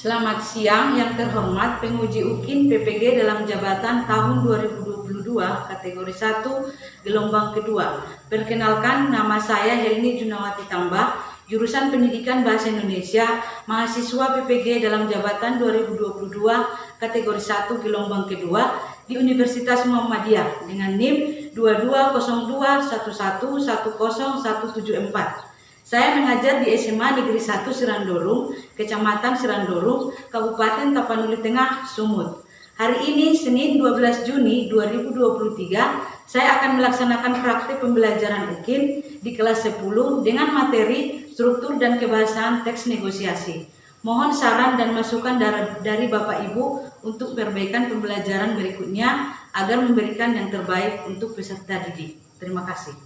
Selamat siang yang terhormat penguji UKIN PPG dalam jabatan tahun 2022 kategori 1 gelombang kedua. Perkenalkan, nama saya Helni Junawati Tambah, jurusan Pendidikan Bahasa Indonesia, mahasiswa PPG dalam jabatan 2022 kategori 1 gelombang kedua di Universitas Muhammadiyah dengan NIM 220211101174. Saya mengajar di SMA Negeri 1 Sirandorong, Kecamatan Sirandorong, Kabupaten Tapanuli Tengah, Sumut. Hari ini, Senin 12 Juni 2023, saya akan melaksanakan praktik pembelajaran UKIN di kelas 10 dengan materi struktur dan kebahasaan teks negosiasi. Mohon saran dan masukan dari Bapak Ibu untuk perbaikan pembelajaran berikutnya agar memberikan yang terbaik untuk peserta didik. Terima kasih.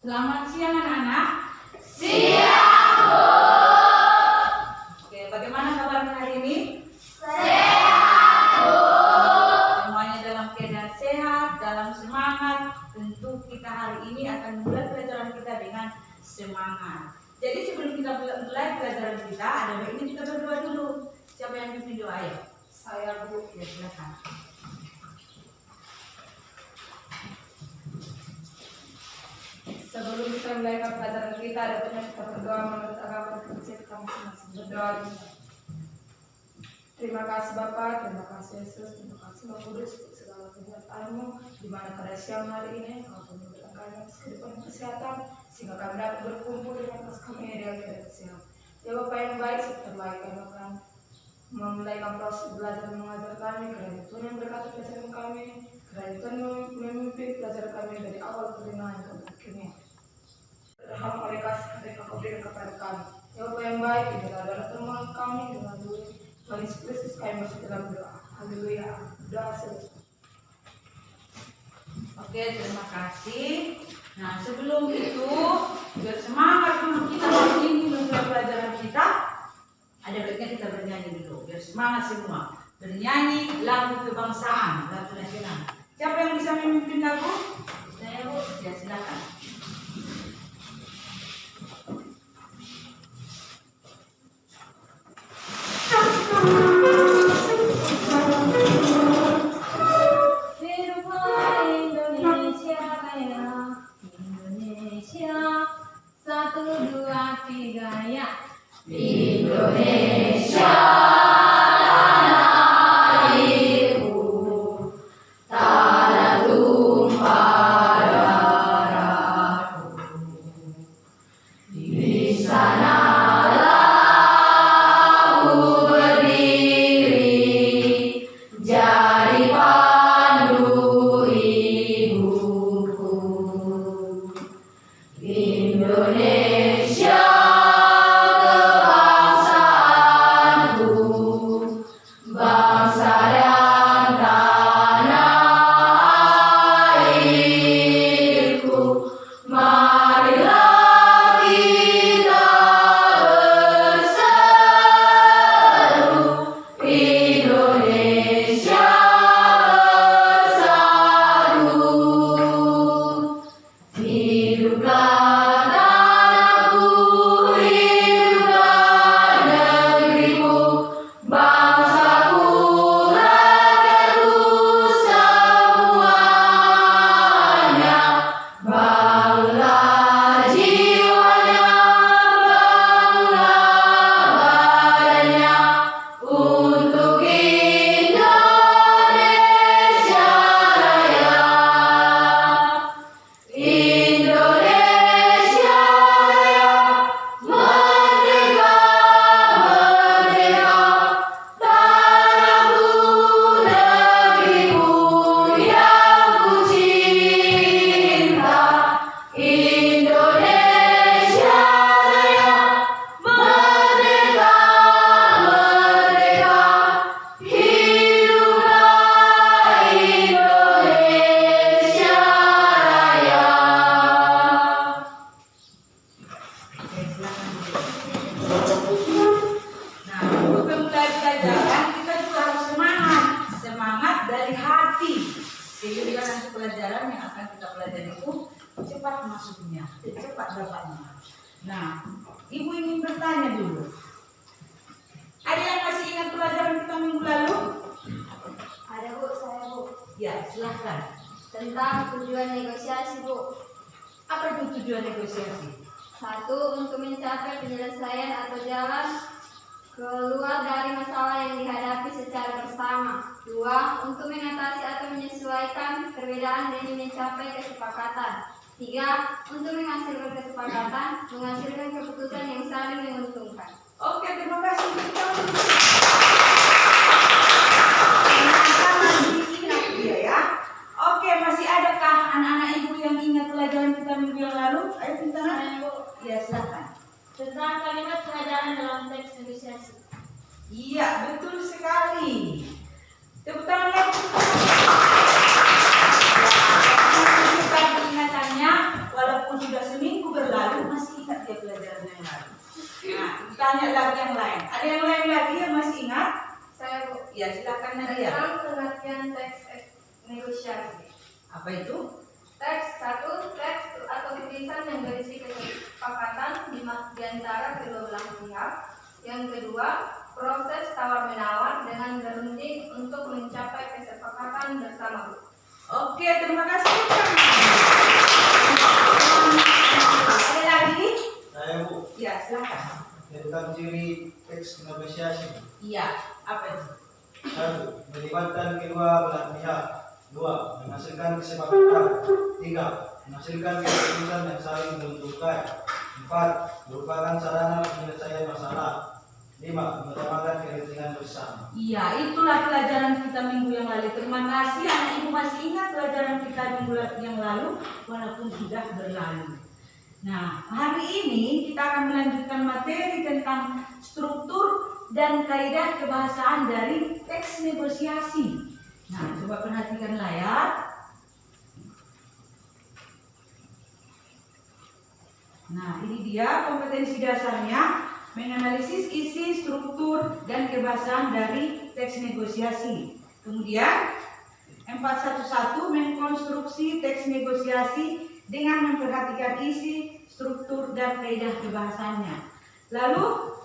Selamat siang anak-anak. Siang, Bu. Oke, bagaimana kabarnya hari ini? Sehat, Bu. Semuanya dalam keadaan sehat, dalam semangat. Tentu kita hari ini akan mulai pelajaran kita dengan semangat. Jadi sebelum kita mulai pelajaran kita, ada baiknya kita berdoa dulu. Siapa yang pimpin doa ya? Saya, Bu. Ya, silakan. Sebelum kita mulai pelajaran kita, ada banyak kita berdoa menurut agama kita masing-masing. Berdoa. Terima kasih Bapa, terima kasih Yesus, terima kasih Roh Kudus untuk segala kekuatan-Mu di mana pada siang hari ini Kau memberikan kami kehidupan kesehatan sehingga kami dapat berkumpul dengan pas kami ideal dan sehat. Ya Bapa yang baik, serta terbaik kami akan memulai proses belajar dan mengajar kami. Karena Tuhan yang berkati pelajaran kami, karena Tuhan memimpin pelajaran kami dari awal pertengahan sampai akhirnya. Terhadap oleh kasih yang Kau berikan kepada kami. Ya Bapa yang baik, ini adalah teman kami dengan Tuhan Yesus Kristus, kami masuk dalam doa. Haleluya. Doa selesai. Oke, terima kasih. Nah, sebelum itu, biar semangat dulu kita hari ini memulai pelajaran kita. Ada baiknya kita bernyanyi dulu, biar semangat semua. Bernyanyi lagu kebangsaan, lagu nasional. Siapa yang bisa memimpin lagu? Saya, Bu. Ya, silakan. Satu, dua, tiga, ya. Indonesia tanah airku, tanah tumpah darahku. Di sanalah aku berdiri, jadi pandu ibuku. Indonesia kebangsaanku, bangsa dan tanah airku. Marilah kita berseru, Indonesia bersatu. Hiduplah pelajaran yang akan kita pelajari itu cepat masuknya, cepat dapatnya. Nah, Ibu ingin bertanya dulu. Ya, silahkan. Tentang tujuan negosiasi, Bu. Apa itu tujuan negosiasi? 1. Untuk mencapai penyelesaian atau jalan keluar dari masalah yang dihadapi secara bersama. 2. Untuk mengatasi atau menyesuaikan perbedaan demi mencapai kesepakatan. 3. Untuk menghasilkan kesepakatan, menghasilkan keputusan yang saling menguntungkan. Oke, terima kasih. Oke, masih adakah anak-anak ibu yang ingat pelajaran kita minggu yang lalu? Ayo kita. Ya, silakan. Tentang kalimat pengajaran dalam teks negosiasi. Iya, betul sekali. Tepuk tangan lagi. Ya, ingatannya, walaupun sudah seminggu berlalu, masih ingat ya pelajaran yang lalu. Nah, tanya lagi yang lain. Ada yang lain lagi yang masih ingat? Saya, Bu. Ya, silakan Nadia. Tentang pengertian teks negosiasi. Apa itu? Teks 1. Teks atau tulisan yang berisi kesepakatan di antara kedua belah pihak. Yang kedua, proses tawar-menawar dengan berunding untuk mencapai kesepakatan bersama. Oke, terima kasih. Ada lagi? Saya Bu, Ya, silakan. tentang ciri teks negosiasi. Iya, apa itu? 1. Melibatkan kedua belah pihak. 2. Menghasilkan kesepakatan. 3. Menghasilkan keputusan yang saling menguntungkan. 4. Merupakan sarana penyelesaian masalah. 5. Mengutamakan kepentingan bersama. Iya, itulah pelajaran kita minggu yang lalu. Terima kasih anak ibu masih ingat pelajaran kita minggu yang lalu walaupun sudah berlalu. Nah, hari ini kita akan melanjutkan materi tentang struktur dan kaidah kebahasaan dari teks negosiasi. Nah, coba perhatikan layar. Nah, ini dia kompetensi dasarnya, menganalisis isi, struktur, dan kebahasaan dari teks negosiasi. Kemudian 411 mengkonstruksi teks negosiasi dengan memperhatikan isi, struktur, dan kaidah kebahasaannya. Lalu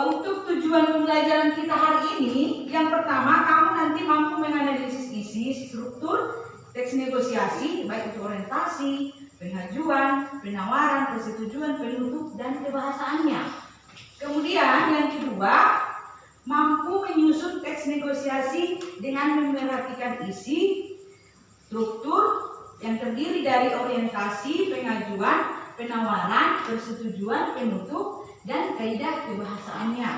untuk tujuan pembelajaran kita hari ini, yang pertama kamu nanti mampu menganalisis isi, struktur, teks negosiasi, baik itu orientasi, pengajuan, penawaran, persetujuan, penutup, dan kebahasaannya. Kemudian yang kedua, mampu menyusun teks negosiasi dengan memperhatikan isi, struktur yang terdiri dari orientasi, pengajuan, penawaran, persetujuan, penutup, dan kaidah kebahasaannya.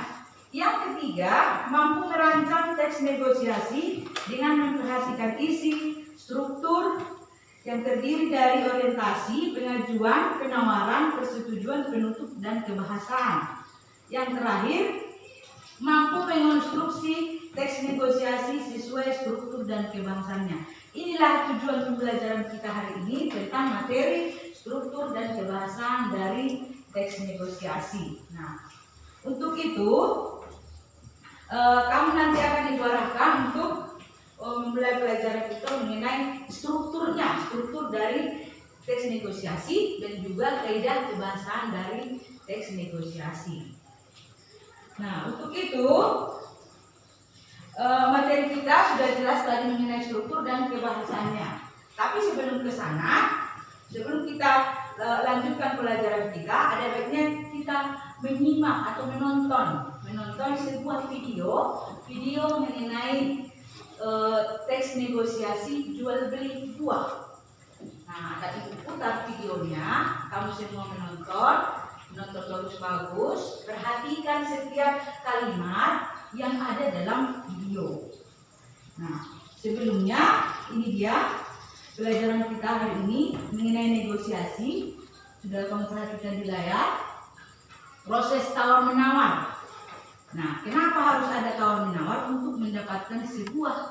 Yang ketiga, mampu merancang teks negosiasi dengan memperhatikan isi, struktur yang terdiri dari orientasi, pengajuan, penawaran, persetujuan, penutup, dan kebahasaan. Yang terakhir, mampu mengonstruksi teks negosiasi sesuai struktur dan kebahasaannya. Inilah tujuan pembelajaran kita hari ini tentang materi struktur dan kebahasaan dari teks negosiasi. Nah, untuk itu kamu nanti akan diarahkan untuk memulai pelajaran kita mengenai strukturnya, struktur dari teks negosiasi dan juga kaidah kebahasaan dari teks negosiasi. Nah, untuk itu materi kita sudah jelas tadi mengenai struktur dan kebahasaannya. Tapi sebelum ke sana, sebelum kita lanjutkan pelajaran kita, ada baiknya kita menyimak atau menonton sebuah video mengenai teks negosiasi jual beli buah. Nah, akan ibu putar videonya, kamu semua menonton bagus, perhatikan setiap kalimat yang ada dalam video. Nah, sebelumnya ini dia pelajaran kita hari ini mengenai negosiasi. Sudah kamu perhatikan di layar, proses tawar menawar. Nah, kenapa harus ada tawar menawar? Untuk mendapatkan sebuah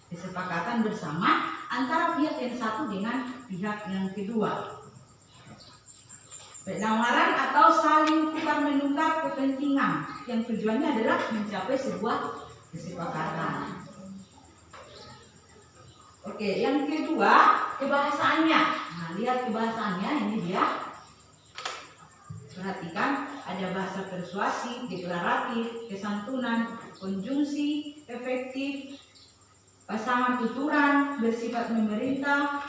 kesepakatan bersama antara pihak yang satu dengan pihak yang kedua. Penawaran atau saling tukar menukar kepentingan yang tujuannya adalah mencapai sebuah kesepakatan. Oke, yang kedua kebahasaannya. Nah, lihat kebahasaannya, ini dia. Perhatikan, ada bahasa persuasif, deklaratif, kesantunan, konjungsi, efektif, pasangan tuturan bersifat memerintah,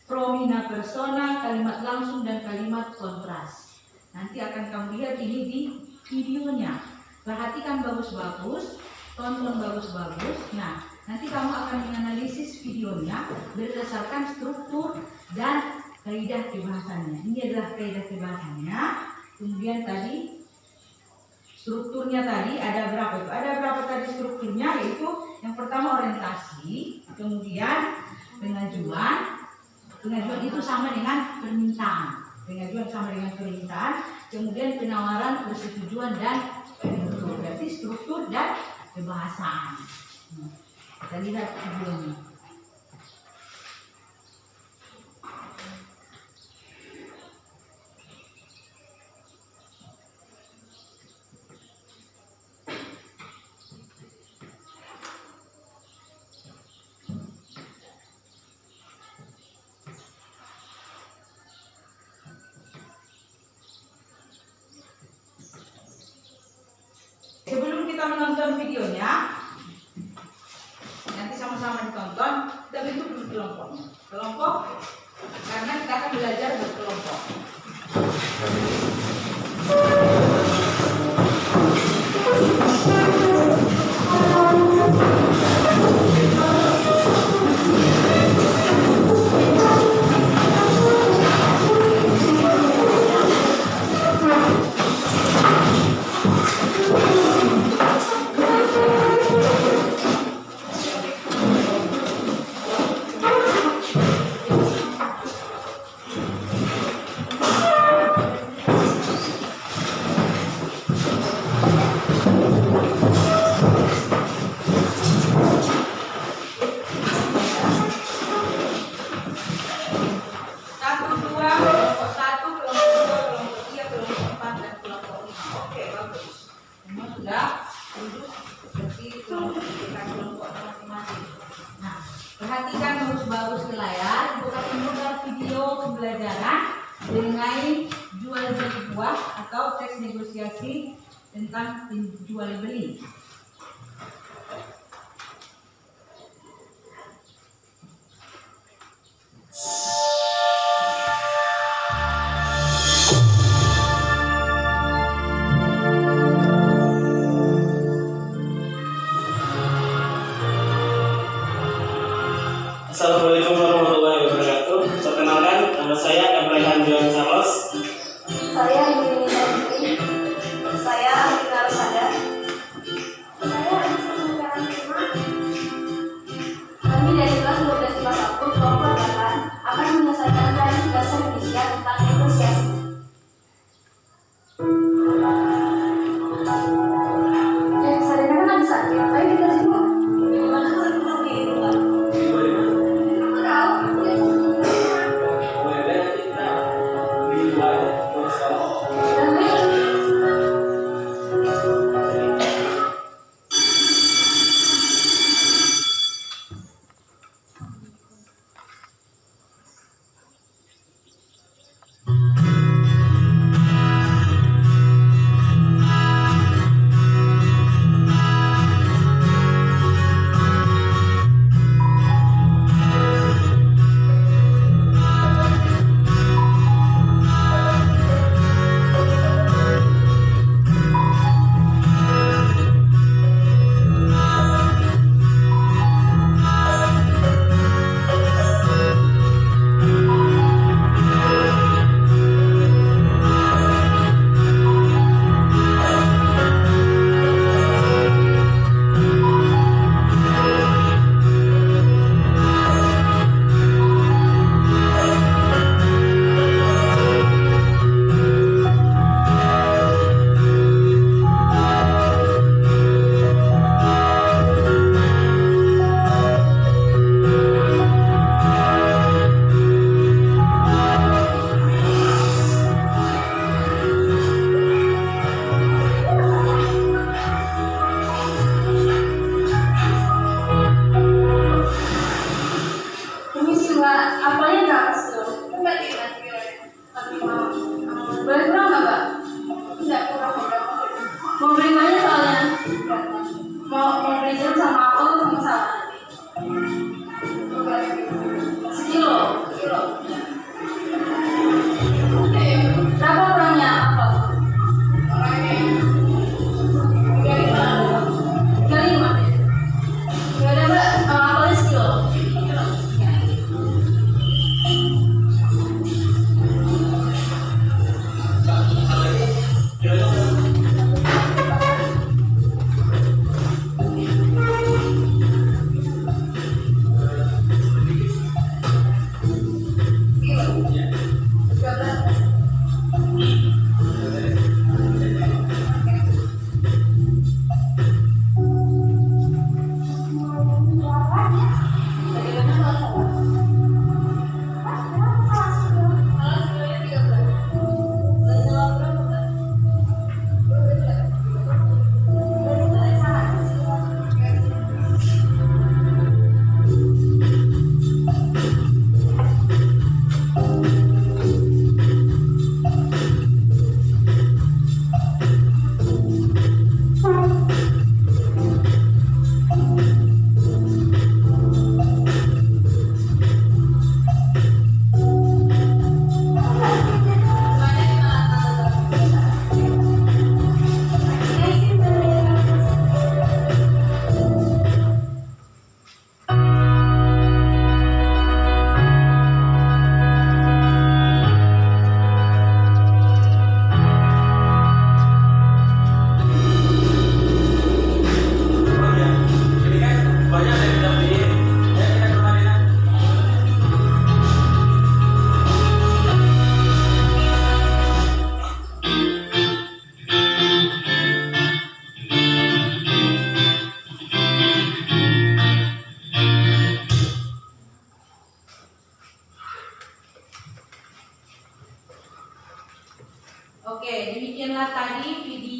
promina persona, kalimat langsung dan kalimat kontras. Nanti akan kamu lihat ini di videonya. Perhatikan bagus-bagus, tonton bagus-bagus. Nah, nanti kamu akan menganalisis videonya berdasarkan struktur dan kaidah kebahasannya. Ini adalah kaidah kebahasannya. Kemudian tadi strukturnya tadi ada berapa itu? Ada berapa tadi strukturnya? Yaitu yang pertama orientasi, kemudian pengajuan. Pengajuan itu sama dengan permintaan. Pengajuan sama dengan permintaan. Kemudian penawaran, persetujuan dan penutup. Berarti struktur dan kebahasaan. Kita lihat videonya. Sebelum kita menonton videonya, nanti sama-sama ditonton, kita bentuk dulu kelompoknya. Kelompok, karena kita akan belajar berkelompok. Perhatikan bagus-bagus ke layar. Ibu akan memutar video pembelajaran mengenai jual beli buah atau teks negosiasi tentang jual beli. Assalamualaikum warahmatullahi wabarakatuh. Perkenalkan, nama saya Abraham Johan Charles. Saya Yuni Nandri. Saya Rina Rosada. Saya Anissa Mutiara Lima. Kami dari kelas 12 kelas 1 kelompok 8 akan menyelesaikan tadi bahasa Indonesia tentang negosiasi. Saya kan lagi sakit. Ayo kita sibuk. Gimana kalau kita di rumah? Aku tahu. Boleh nanti kita di luar terus kalau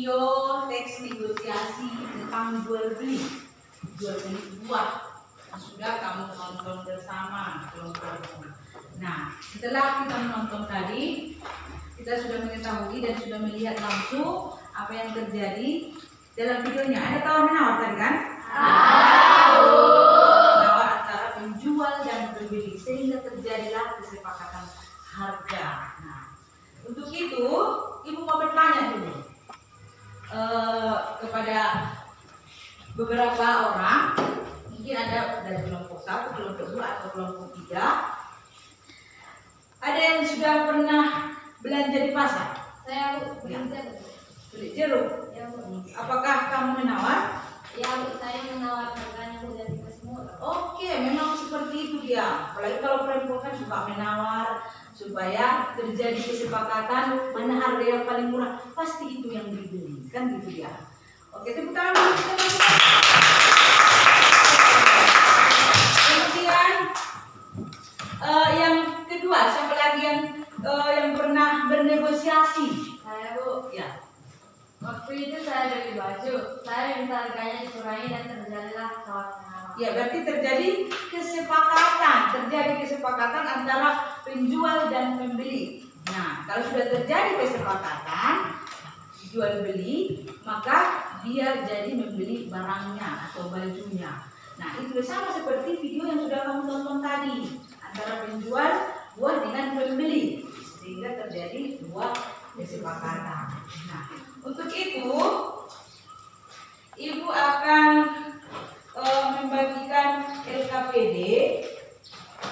video teks negosiasi tentang jual beli buah yang sudah kamu tonton bersama kelompok. Nah, setelah kita menonton tadi, kita sudah mengetahui dan sudah melihat langsung apa yang terjadi dalam videonya. Ada tawar menawar tadi kan? Tawar antara penjual dan pembeli sehingga terjadilah kesepakatan harga. Nah, untuk itu ibu mau bertanya dulu kepada beberapa orang, mungkin ada dari kelompok 1, kelompok 2 atau kelompok 3. Ada yang sudah pernah belanja di pasar? Saya Bu, Ya. belanja Bu. Beli jeruk. Ya Bu. Apakah kamu menawar? Ya Bu, saya menawar harganya Bu dari semua. Oke, memang seperti itu dia. Apalagi kalau perempuan kan suka menawar supaya terjadi kesepakatan mana harga yang paling murah, pasti itu yang dibeli, kan gitu ya. Oke, tepuk tangan dulu. Kemudian yang kedua, siapa lagi yang pernah bernegosiasi? Saya Bu. Ya. Waktu itu saya beli baju, saya minta harganya dikurangi dan terjadilah tawar menawar. Ya, berarti terjadi kesepakatan antara penjual dan pembeli. Nah, kalau sudah terjadi kesepakatan jual beli, maka dia jadi membeli barangnya atau bajunya. Nah, itu sama seperti video yang sudah kamu tonton tadi antara penjual buah dengan pembeli, sehingga terjadi dua kesepakatan. Nah, untuk itu ibu akan membagikan LKPD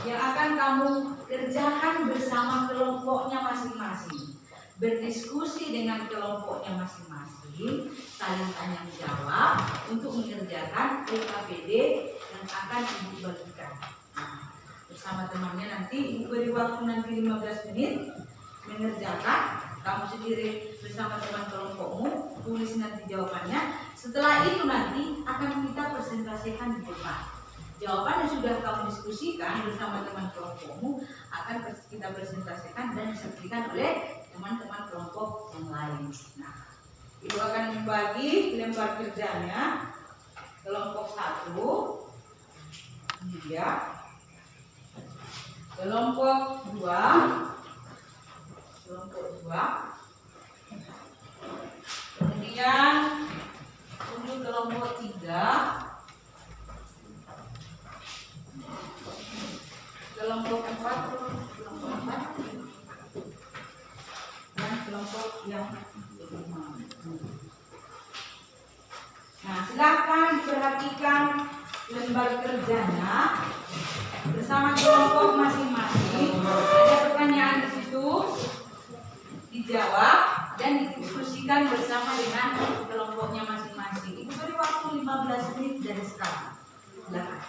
yang akan kamu kerjakan bersama kelompoknya masing-masing, berdiskusi dengan kelompoknya masing-masing, saling tanya jawab untuk mengerjakan LKPD yang akan ibu bagikan. Nah, bersama temannya nanti ibu beri waktu nanti 15 menit mengerjakan, kamu sendiri bersama teman kelompokmu tulis nanti jawabannya. Setelah itu nanti akan kita presentasikan di depan. Jawaban yang sudah kamu diskusikan bersama teman kelompokmu akan kita presentasikan dan disaksikan oleh teman-teman kelompok yang lain. Nah, ibu akan membagi lembar kerjanya. Kelompok 1 dia, kelompok 2, kemudian untuk kelompok 3, kelompok 4, dan kelompok yang kelima. Nah, silakan diperhatikan lembar kerjanya bersama kelompok masing-masing. Ada pertanyaan di situ, dijawab dan didiskusikan bersama dengan kelompoknya masing-masing. Ibu beri waktu 15 menit dari sekarang. Silakan.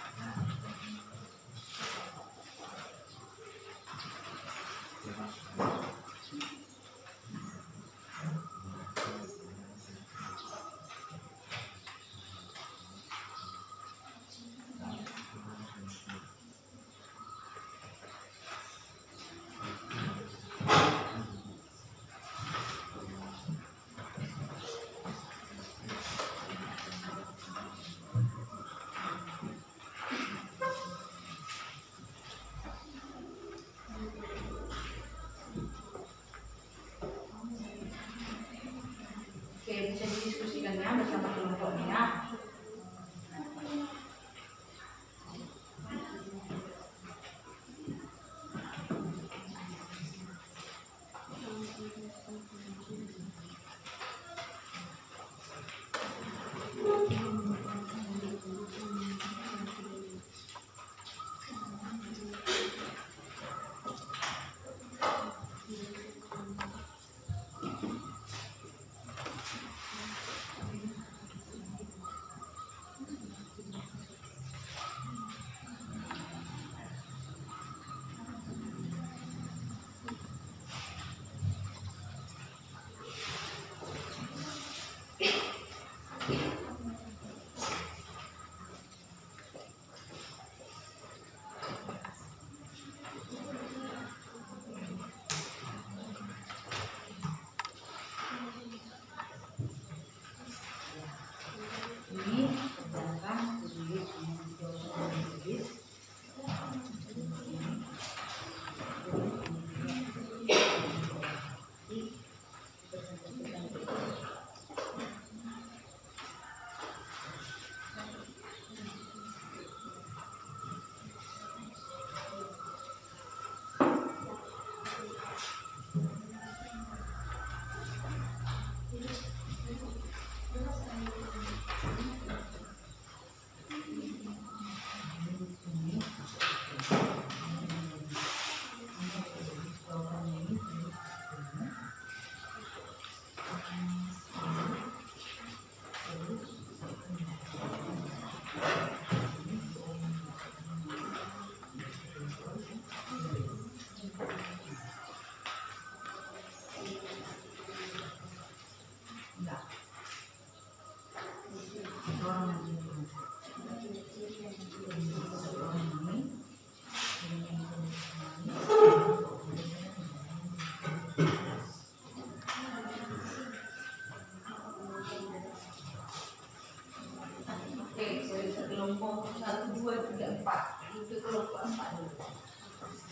kelompok 1, 2, 3, 4. Itu kelompok 4 dulu.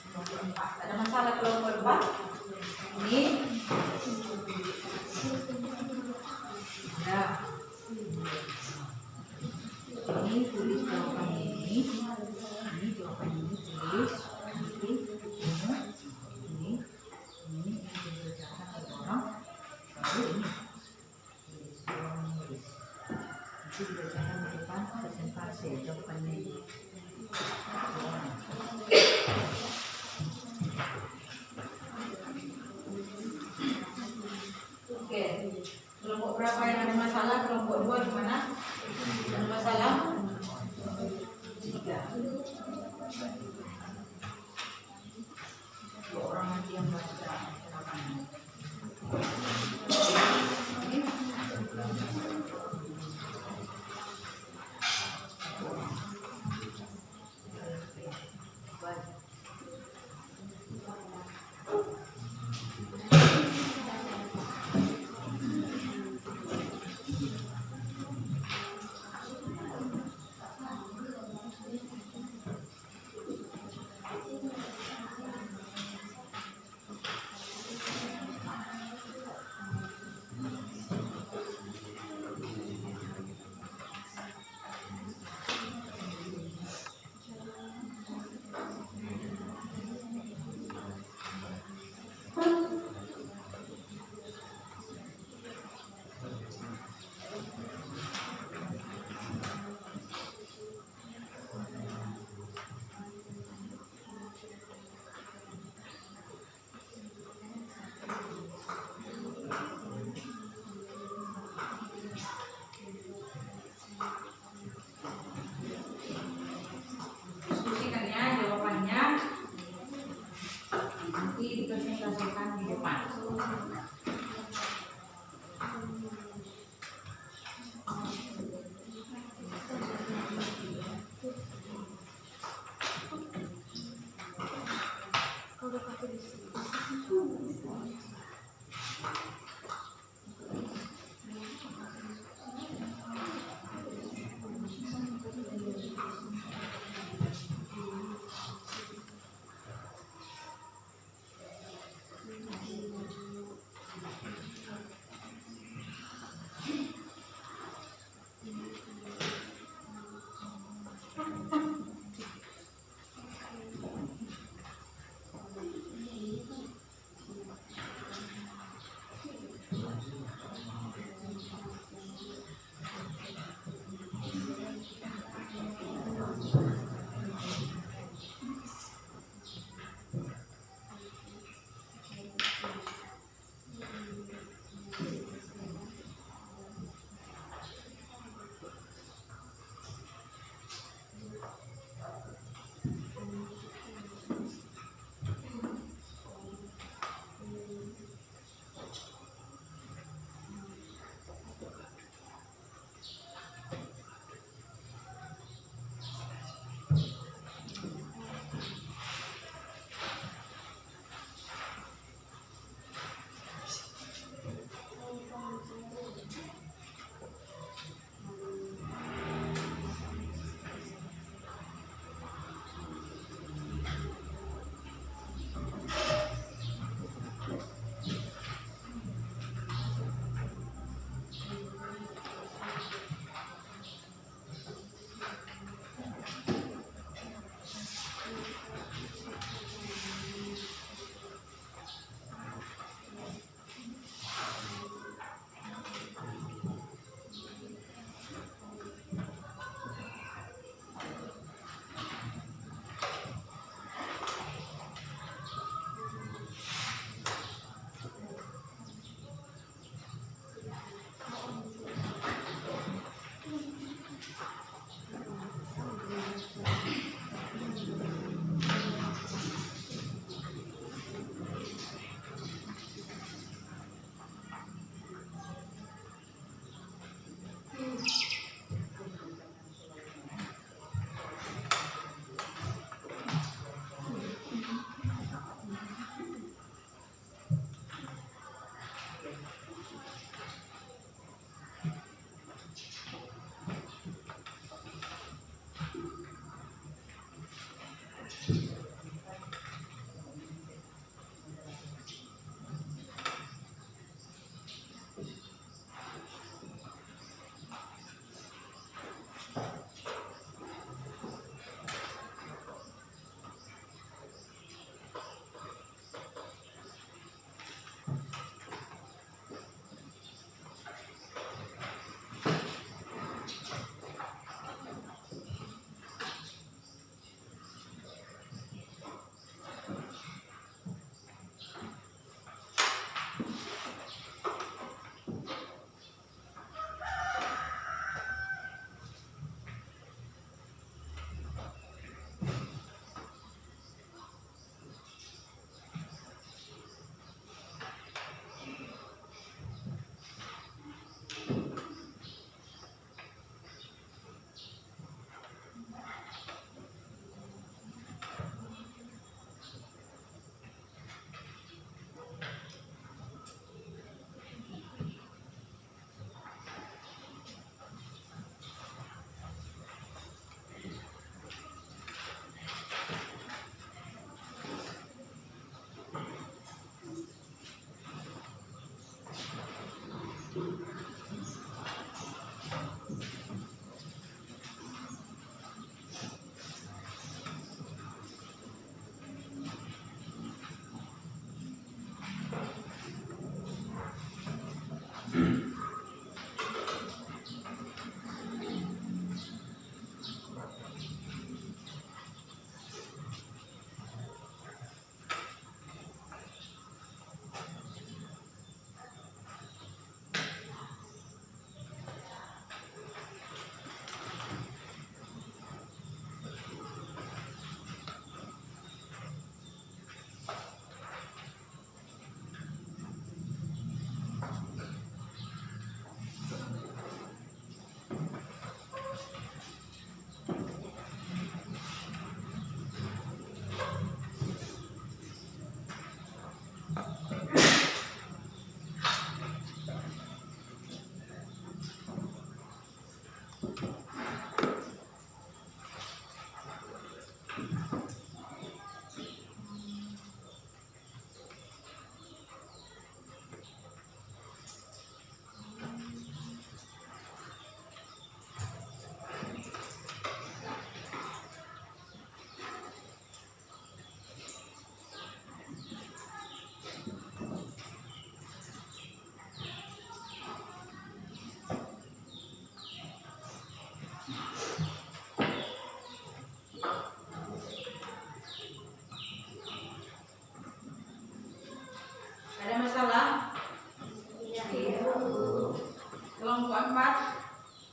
Kelompok 4. Ada masalah kelompok 4? Ini. Ya. Ini tulis jawaban ini. Ini jawaban ini tulis. Nanti ini dibacakan ke orang. Lalu ini. Nanti dibacakan di depan presentasi jawabannya ini. Oke, kelompok berapa yang ada masalah? Kelompok 2 di mana? Ada masalah? 3. 2 orang nanti yang baca harapannya.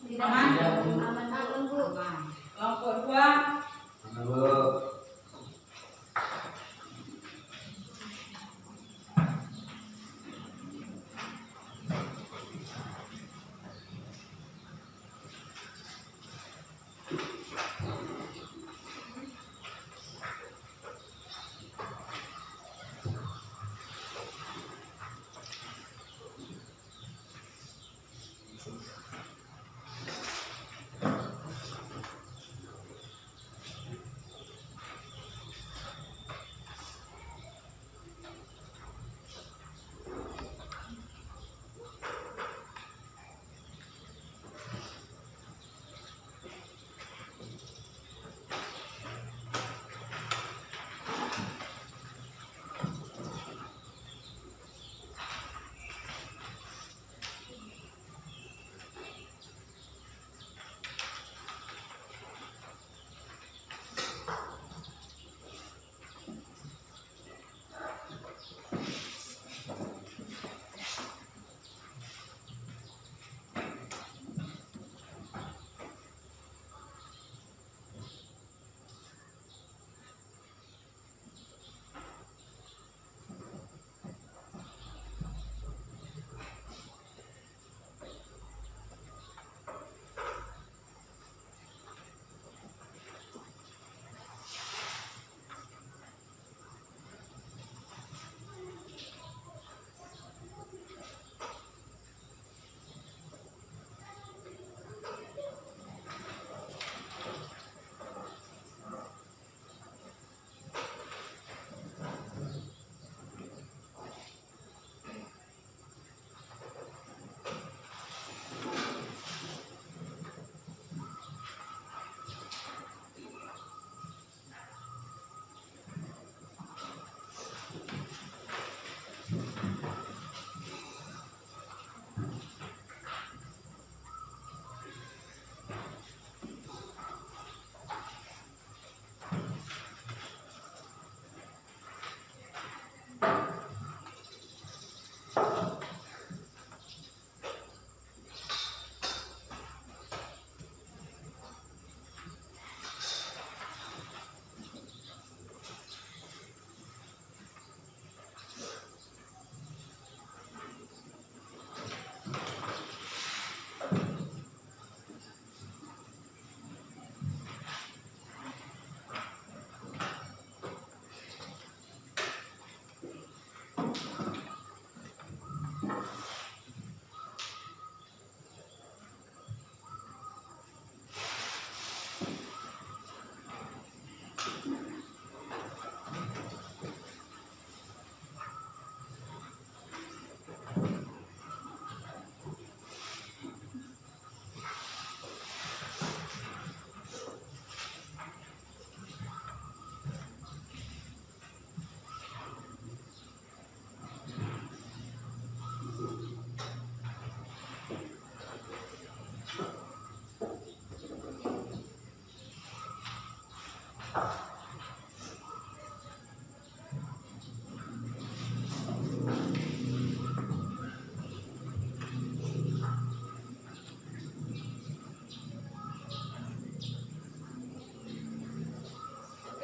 Tidak. Aman? Aman, Bu. Aman. Kelompok 2. Aman, Bu.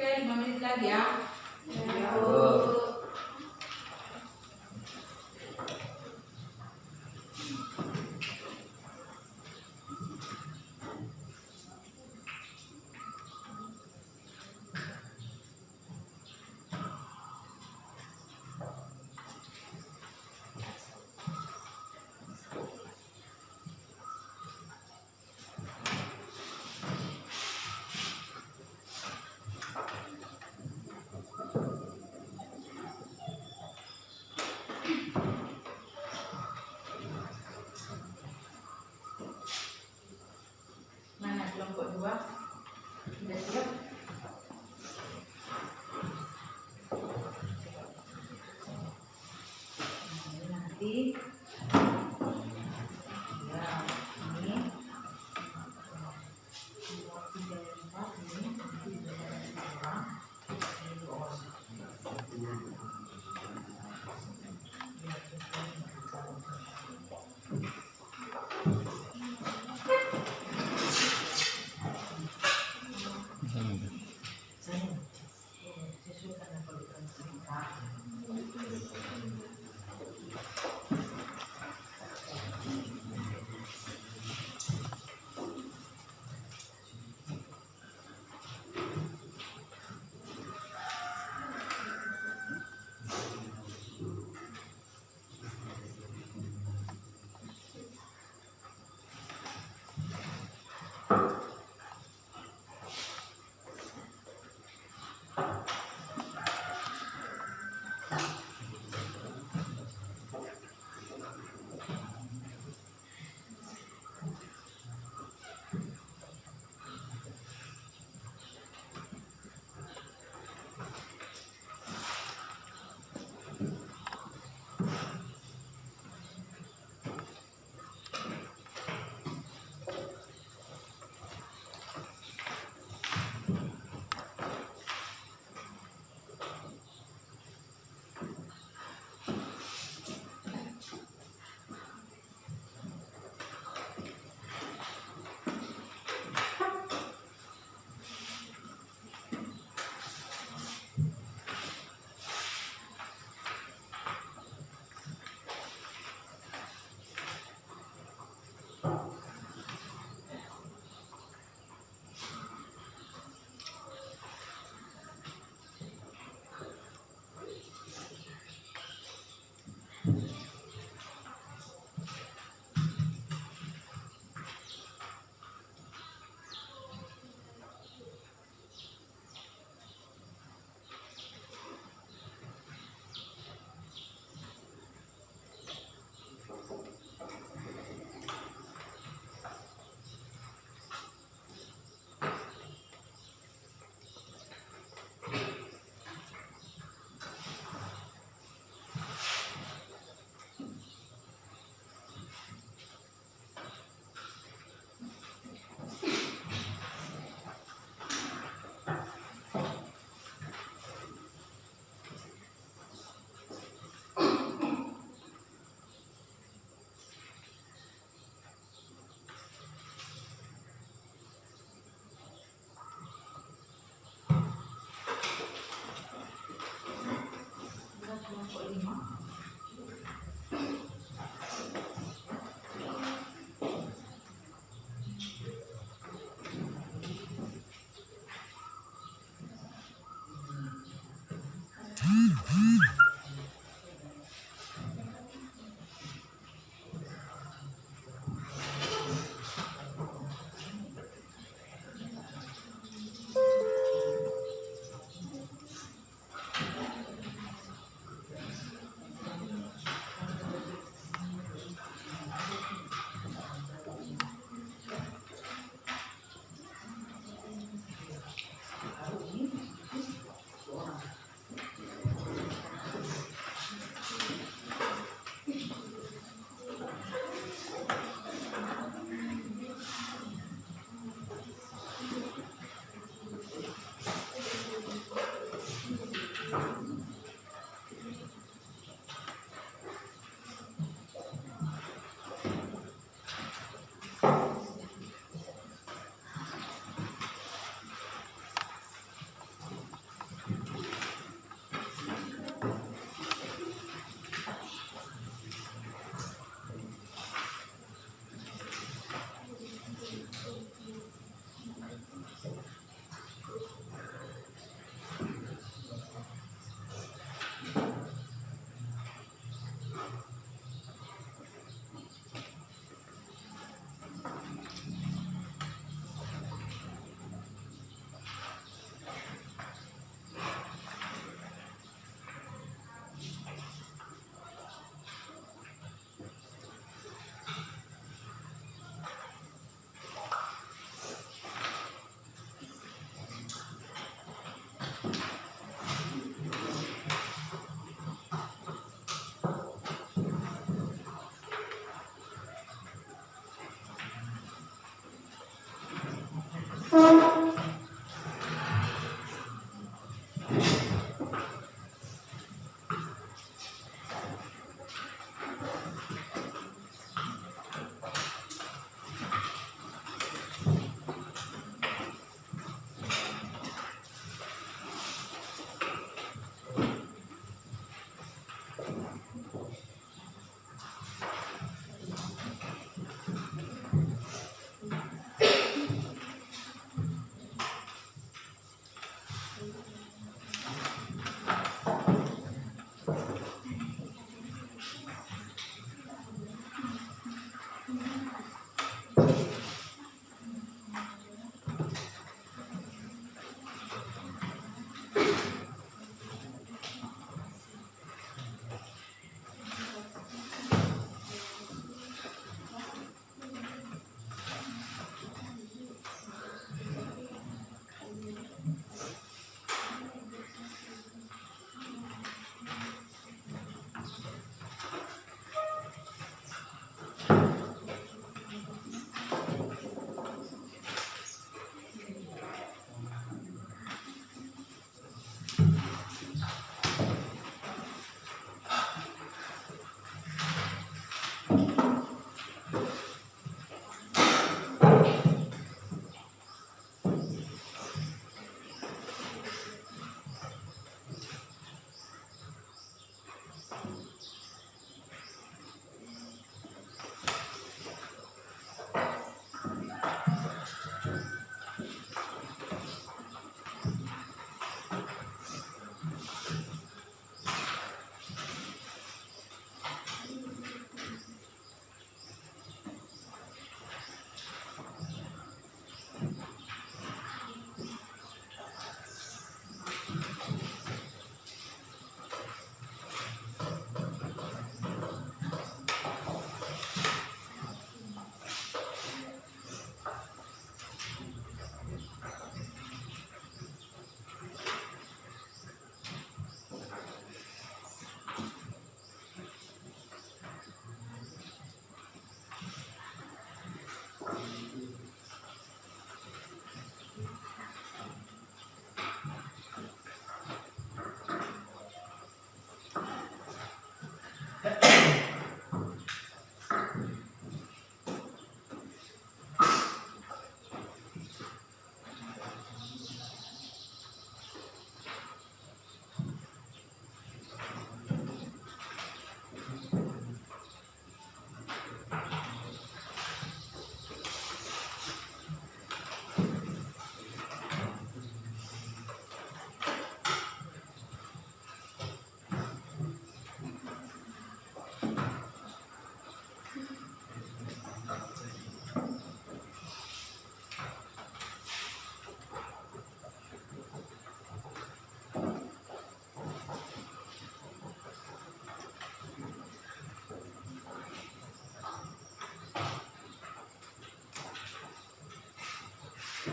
Oke, 5 menit lagi ya.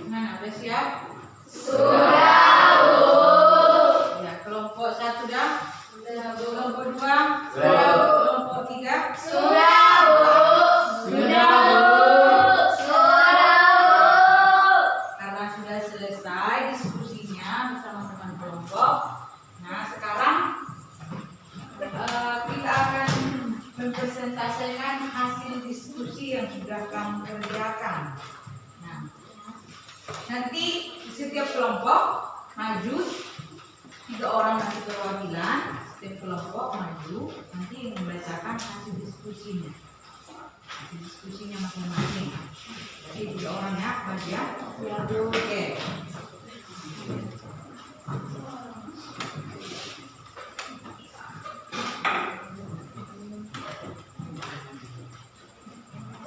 Nah, udah siap? Sudah, Bu. Ya, kelompok 1 dah. Kelompok 2. Sudah. Kelompok 3. Sudah, Bu. Sudah, Bu. Sudah, Bu. Karena sudah selesai diskusinya bersama teman kelompok. Nah, sekarang kita akan mempresentasikan hasil diskusi yang sudah kamu kerjakan. Nah, nanti di setiap kelompok maju 3 orang nanti perwakilan, setiap kelompok maju nanti membacakan hasil diskusinya. Hasil diskusinya masing-masing. Jadi 3 orang ya, maju ya. Ya, Bu. Oke.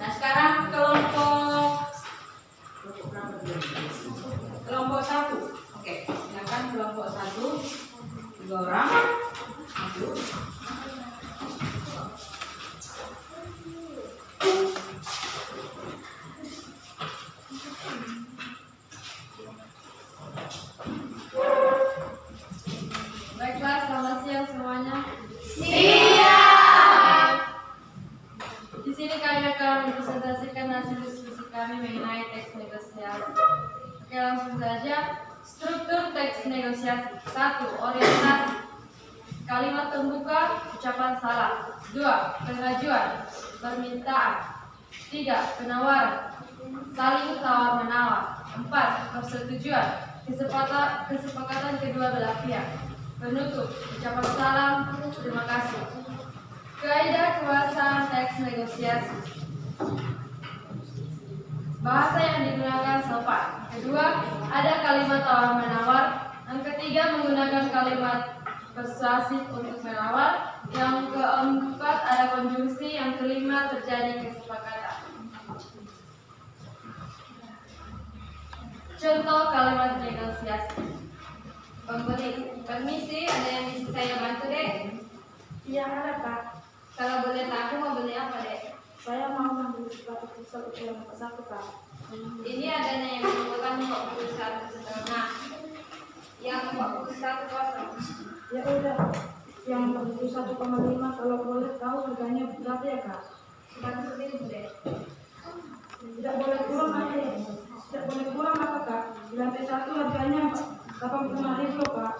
Nah, sekarang kelompok 1. Oke, silakan kelompok 1. 3 orang maju. Baiklah, selamat siang semuanya. Siap. Di sini kami akan mempresentasikan hasil diskusi kami mengenai teks negosiasi. Oke, langsung saja. Struktur teks negosiasi. 1. Orientasi. Kalimat pembuka, ucapan salam. 2. Pengajuan, permintaan. 3. Penawaran, saling tawar-menawar. 4. Persetujuan, kesepakatan kedua belah pihak. Penutup, ucapan salam, terima kasih. Kaidah kebahasaan teks negosiasi. Bahasa yang digunakan sopan. Kedua, ada kalimat tawar-menawar. Yang ketiga, menggunakan kalimat persuasif untuk menawar. Yang keempat, ada konjungsi. Yang kelima, terjadi kesepakatan. Contoh kalimat negosiasi. Pembeli, permisi, ada yang bisa saya bantu, Dek? Iya, ada Kak. Kalau boleh tahu, mau beli apa, Dek? Saya mau membeli sepatu futsal ukuran 41 Kak. Ini adanya yang merupakan 41 setengah. Yang 41 kosong. Ya udah, yang 41,5 kalau boleh tahu harganya berapa ya Kak? 100.000, Dek. Tidak boleh kurang apa ya? Tidak boleh kurang apa Kak? Di lantai 1 harganya 85.000 Kak.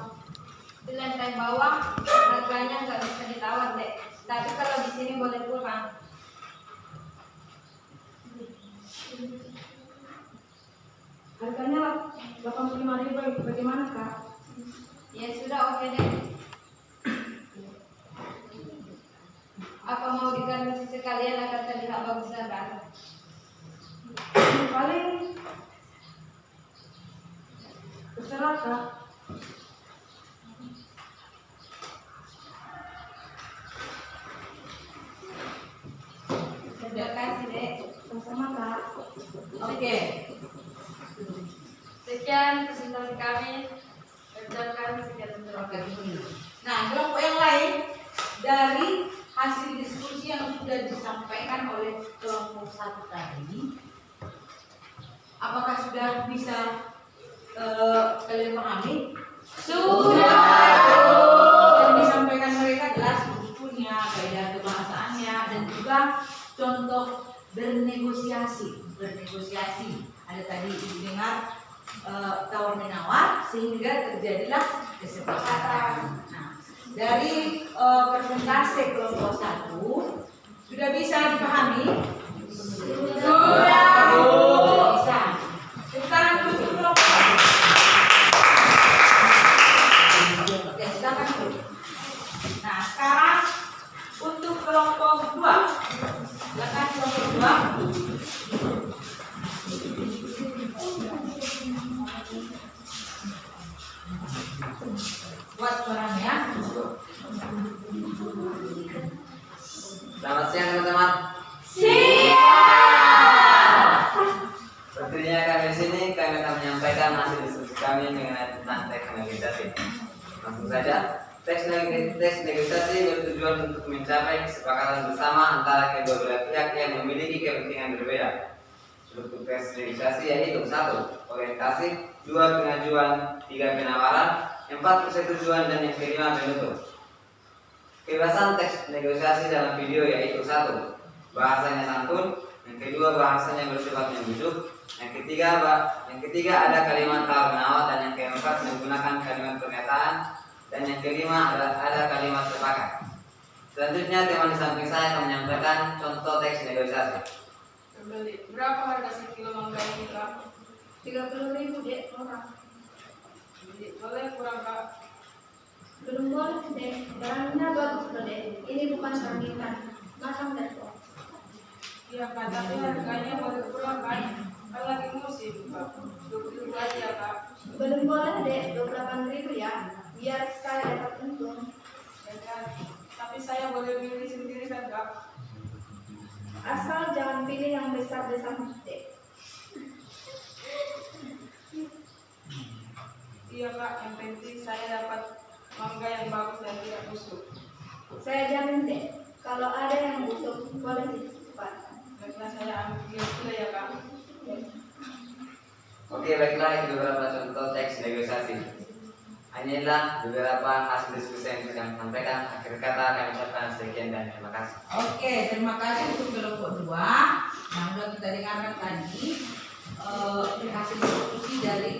Di lantai bawah harganya nggak bisa ditawar, Dek. Tapi kalau di sini boleh kurang. Harganya 85.000, bagaimana Kak? Ya sudah, oke deh. Apa mau diganti sekalian agar terlihat bagus dan baru? Paling terserah Kak. Terima kasih, Dek. Sama-sama Kak. Oke. Sekian presentasi kami. Ucapkan sekian terima Oke, kasih. begini. Nah, kelompok yang lain dari hasil diskusi yang sudah disampaikan oleh kelompok 1 tadi, apakah sudah bisa kalian pahami? Yang disampaikan mereka jelas bukunya, kaidah kebahasaannya, dan juga contoh bernegosiasi. Ada tadi didengar tawar menawar sehingga terjadilah kesepakatan. Nah, dari persentase kelompok 1 sudah bisa dipahami? Sudah. Bisa. Sekarang untuk kelompok. Oke, silakan dulu. Nah, sekarang untuk kelompok 2. Silakan kelompok 2. Buat suaranya. Selamat siang teman-teman. Sepertinya kami di sini kami akan menyampaikan hasil diskusi kami mengenai tentang teks negosiasi. Langsung saja, teks negosiasi bertujuan untuk mencapai kesepakatan bersama antara kedua belah pihak yang memiliki kepentingan berbeda. Struktur teks negosiasi yaitu 1. Orientasi, 2. Pengajuan, 3. Penawaran, 4. Persetujuan, dan yang kelima penutup. Kebebasan teks negosiasi dalam video yaitu 1. Bahasanya santun, yang kedua bahasanya bersifat membujuk, yang ketiga ada kalimat tawar-menawar, dan yang keempat menggunakan kalimat pernyataan, dan yang kelima ada kalimat sepakat. Selanjutnya teman di samping saya akan menyampaikan contoh teks negosiasi. Beli. Berapa harga sekilo mangga ini Kak? 30.000, Dek, murah. Boleh kurang Kak? Belum boleh, Dek. Barangnya bagus loh, Dek. Ini bukan permintaan. Macam Dek. Iya Kak, tapi harganya boleh kurang kan? Kan lagi musim Kak. 20.000 aja Kak. Belum boleh, Dek. 28.000 ya. Biar saya dapat untung. Ya kan? Tapi saya boleh milih sendiri kan Kak? Asal jangan pilih yang besar-besar, Dek. Iya Kak, yang penting saya dapat mangga yang bagus dan tidak busuk. Saya jamin, Dek. Kalau ada yang busuk, boleh dicepat. Baiklah, saya ambil dulu ya Kak. Oke, baiklah, itu beberapa contoh teks negosiasi. Inilah beberapa hasil diskusi yang bisa kami sampaikan. Akhir kata kami ucapkan sekian dan terima kasih. Oke, terima kasih untuk kelompok 2. Nah, sudah kita dengarkan tadi hasil diskusi dari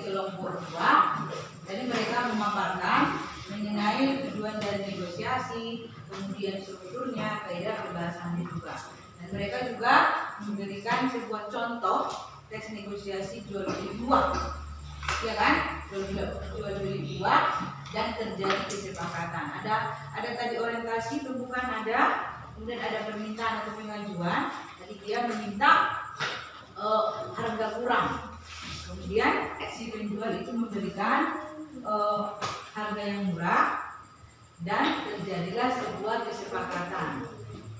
kelompok 2. Jadi mereka memaparkan mengenai tujuan dari negosiasi, kemudian strukturnya, kaidah pembahasannya juga. Dan mereka juga memberikan sebuah contoh teks negosiasi jual beli 2, ya kan? Jual beli 2 dan terjadi kesepakatan. Ada tadi orientasi pembukaan ada, kemudian ada permintaan atau pengajuan. Tadi dia meminta harga kurang. Kemudian si penjual itu memberikan harga yang murah dan terjadilah sebuah kesepakatan.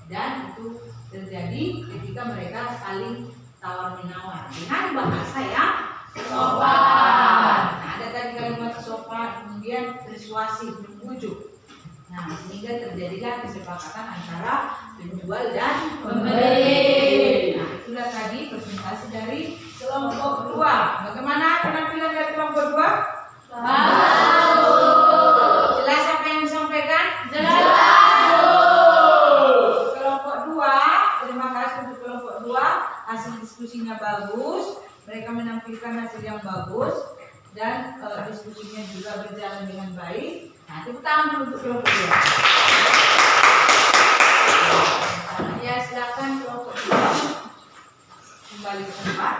Dan itu terjadi ketika mereka saling tawar menawar dengan bahasa yang sopan. Nah, ada tadi kalimat sopan, kemudian persuasif, membujuk. Nah, sehingga terjadilah kesepakatan antara penjual dan pembeli. Nah, itulah tadi presentasi dari kelompok 2. Bagaimana penampilan dari kelompok 2? Jelas apa yang disampaikan? Kelompok 2, terima kasih untuk kelompok 2. Hasil diskusinya bagus, mereka menampilkan hasil yang bagus dan diskusinya juga berjalan dengan baik. Nah, tepuk tangan dulu untuk kelompok 2. Ya, silakan kelompok 2 kembali ke tempat.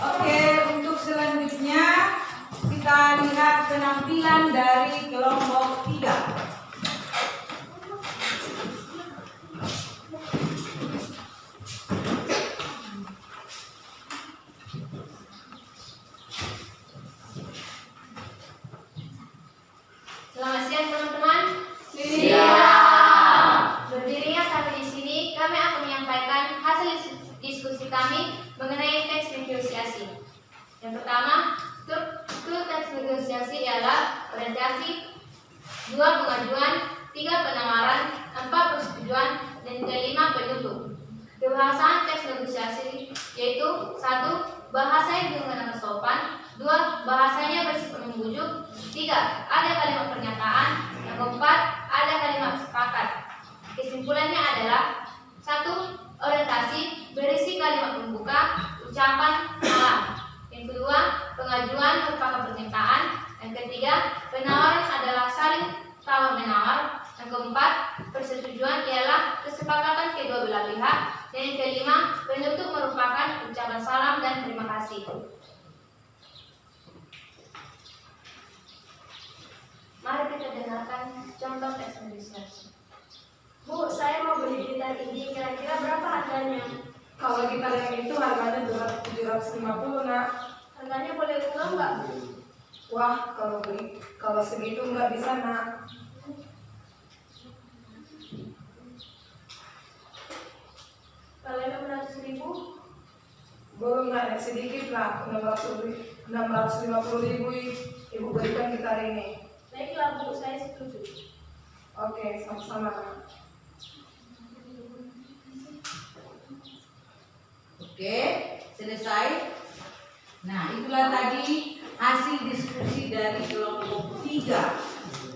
Oke, untuk selanjutnya kita lihat penampilan dari kelompok 3. Selamat siang teman-teman. Berdirinya kami di sini, kami akan menyampaikan hasil diskusi kami mengenai teks negosiasi. Yang pertama, struktur teks negosiasi ialah orientasi, 2 pengajuan, 3 penawaran, 4 persetujuan, dan kelima penutup. Kebahasan teks negosiasi yaitu 1. Bahasa yang digunakan sopan, 2. Bahasanya bersifat membujuk, 3. Ada kalimat pernyataan, yang keempat ada kalimat sepakat. Kesimpulannya adalah 1. Orientasi berisi kalimat pembuka, ucapan, salam. Yang kedua, pengajuan merupakan permintaan. Yang ketiga, penawaran adalah saling tawar menawar. Yang keempat, persetujuan ialah kesepakatan kedua belah pihak. Dan yang kelima, penutup merupakan ucapan salam dan terima kasih. Mari kita dengarkan contoh teks negosiasi. Bu, saya mau beli gitar ini, kira-kira berapa harganya? Kalau gitar yang itu harganya 750, nak. Harganya boleh kurang nggak, Bu? Wah, kalau segitu nggak bisa, nak. Kalau 600.000? Belum, nak, sedikit lah. 650.000 ibu berikan gitar ini. Baiklah, Bu, saya setuju. Oke, sama-sama, nak. Oke, selesai. Nah, itulah tadi hasil diskusi dari kelompok 3.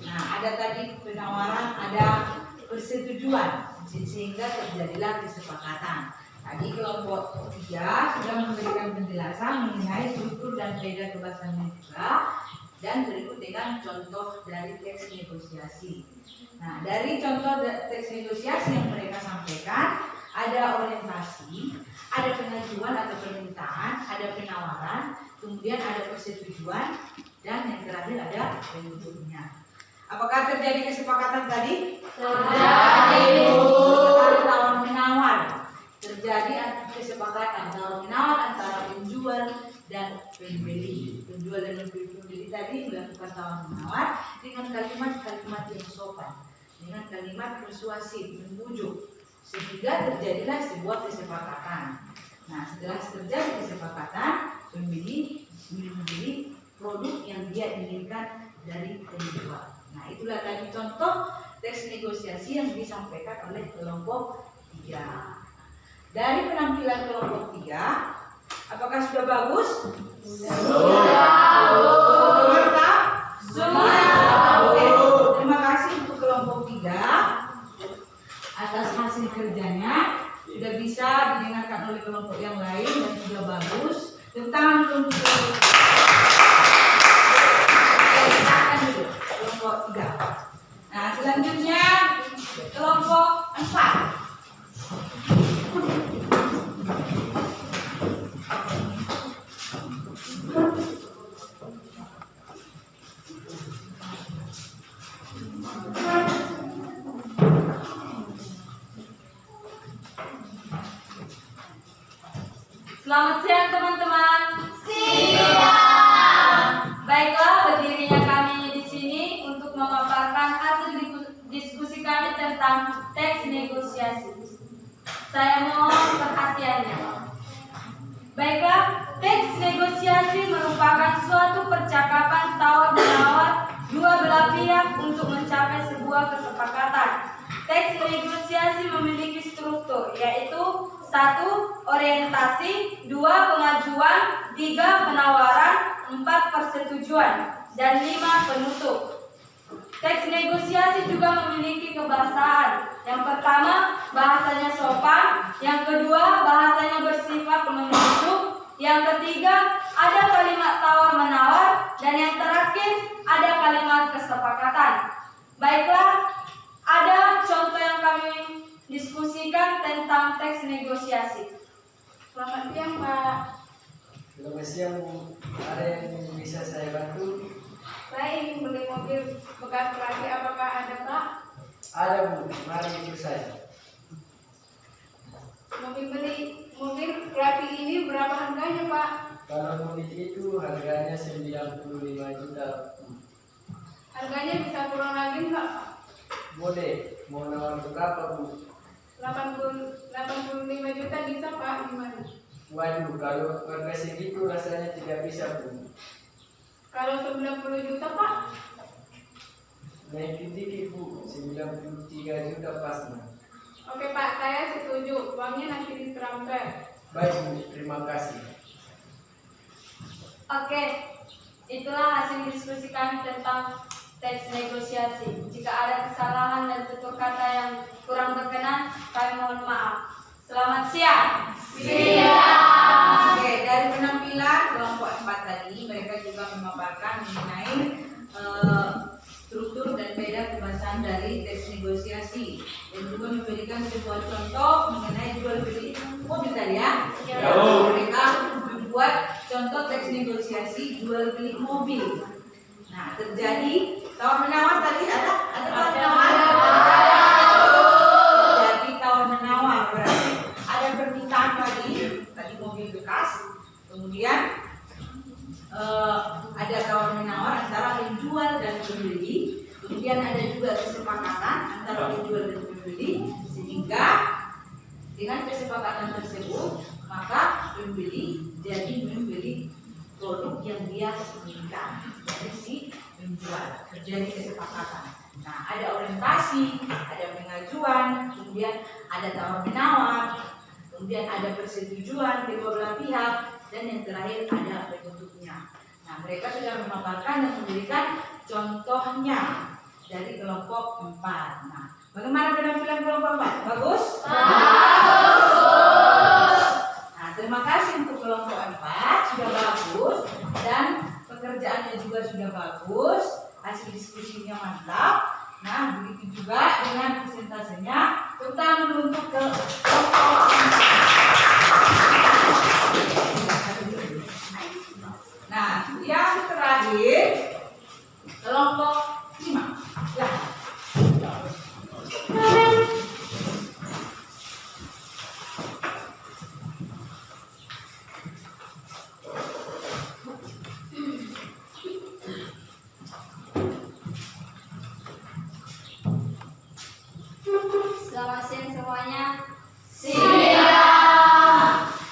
Nah, ada tadi penawaran, ada persetujuan, sehingga terjadilah kesepakatan. Tadi kelompok 3 sudah memberikan penjelasan mengenai struktur dan kaidah kebahasannya juga, dan berikut dengan contoh dari teks negosiasi. Nah, dari contoh teks negosiasi yang mereka sampaikan, ada orientasi, ada pengajuan atau permintaan, ada penawaran, kemudian ada persetujuan, dan yang terakhir ada penutupnya. Apakah terjadi kesepakatan tadi? Terjadi. Tawar menawar. Terjadi kesepakatan tawar menawar antara penjual dan pembeli. Penjual dan pembeli tadi melakukan tawar menawar dengan kalimat-kalimat yang sopan, dengan kalimat persuasif, membujuk, sehingga terjadilah sebuah kesepakatan. Nah, setelah terjadi kesepakatan, pembeli membeli produk yang dia inginkan dari penjual. Nah, itulah tadi contoh teks negosiasi yang disampaikan oleh kelompok 3. Dari penampilan kelompok 3, apakah sudah bagus? Mantap? Oke, terima kasih untuk kelompok 3 atas hasil kerjanya. Sudah bisa didengarkan oleh oleh kelompok yang lain dan sudah bagus. Tepuk tangan dulu. Oke, kita akan dulu kelompok 3. Nah, selanjutnya kelompok 4. Selamat siang teman-teman. Baiklah, berdirinya kami di sini untuk memaparkan hasil diskusi kami tentang teks negosiasi. Saya mohon perhatiannya. Baiklah, teks negosiasi merupakan suatu percakapan tawar-menawar dua belah pihak untuk mencapai sebuah kesepakatan. Teks negosiasi memiliki struktur, yaitu 1. Orientasi, 2. Pengajuan, 3. Penawaran, 4. Persetujuan, dan 5. Penutup. Teks negosiasi juga memiliki kebahasaan. Yang pertama, bahasanya sopan. Yang kedua, bahasanya bersifat menunjuk. Yang ketiga, ada kalimat tawar-menawar. Dan yang terakhir, ada kalimat kesepakatan. Baiklah, ada contoh yang kami diskusikan tentang teks negosiasi. Selamat siang, Pak. Selamat siang, Bu. Ada yang bisa saya bantu? Saya ingin beli mobil bekas lagi, apakah ada, Pak? Ada, Bu. Mari ikut saya. Mobil Rafi ini berapa harganya, Pak? Kalau mobil itu harganya 95 juta. Harganya bisa kurang lagi nggak, Pak? Boleh. Mau nawar berapa, Bu? 85 juta bisa, Pak? Gimana? Waduh, kalau harga segitu rasanya tidak bisa, Bu. Kalau 90 juta, Pak? Naikin dikit, Bu. 93 juta pas, nah. Oke, Pak, saya setuju. Uangnya nanti ditransfer. Baik, Bu. Terima kasih. Oke, itulah hasil diskusi kami tentang teks negosiasi. Jika ada kesalahan dan tutur kata yang kurang berkenan, kami mohon maaf. Selamat siang. Oke, dari penampilan kelompok 4 tadi, mereka juga memaparkan mengenai struktur dan beda kebahasaan dari teks negosiasi, dan juga memberikan sebuah contoh mengenai jual beli mobil tadi ya. Mereka membuat contoh teks negosiasi jual beli mobil. Nah, terjadi tawar menawar tadi, ada tawar menawar. Jadi tawar menawar berarti ada permintaan tadi mobil bekas, kemudian ada tawar menawar antara penjual dan pembeli, kemudian ada juga kesepakatan antara penjual dan pembeli, sehingga dengan kesepakatan tersebut maka pembeli jadi membeli produk yang dia inginkan dari si penjual, terjadi kesepakatan. Nah, ada orientasi, ada pengajuan, kemudian ada tawar menawar, kemudian ada persetujuan kedua belah pihak, dan yang terakhir ada penutupnya. Nah, mereka sudah memaparkan dan memberikan contohnya dari kelompok 4. Nah, bagaimana penampilan kelompok 4? Bagus? Nah, terima kasih untuk kelompok 4, sudah bagus, dan pekerjaannya juga sudah bagus, hasil diskusinya mantap. Nah, begitu juga dengan presentasenya, terutama untuk kelompok 4. Nah, yang terakhir kelompok 5. Ya. Selamat siang semuanya.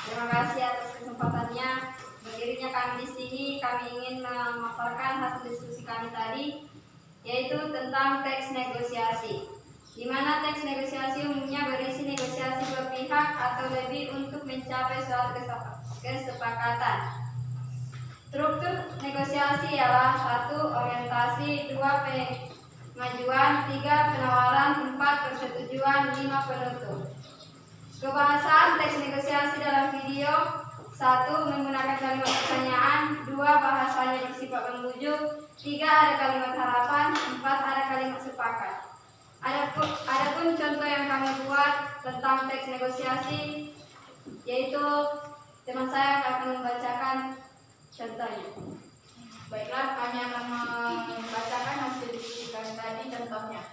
Terima kasih atas kesempatannya. Berdirinya kami di sini, kami ingin memaparkan hasil diskusi kami tadi, yaitu tentang teks negosiasi. Di mana teks negosiasi umumnya berisi negosiasi berpihak atau lebih untuk mencapai suatu kesepakatan. Struktur negosiasi ialah 1. Orientasi, 2. Pengajuan, 3. Penawaran, 4. Persetujuan, 5. Penutup. Kebahasaan Tentang teks negosiasi dalam video. 1. Menggunakan kalimat pertanyaan. 2. Bahasanya bersifat membujuk. 3. Ada kalimat harapan. 4. Ada kalimat sepakat. Adapun contoh yang kami buat tentang teks negosiasi, yaitu teman saya akan membacakan contohnya. Baiklah, kami akan membacakan hasil diskusi kami tadi. Contohnya,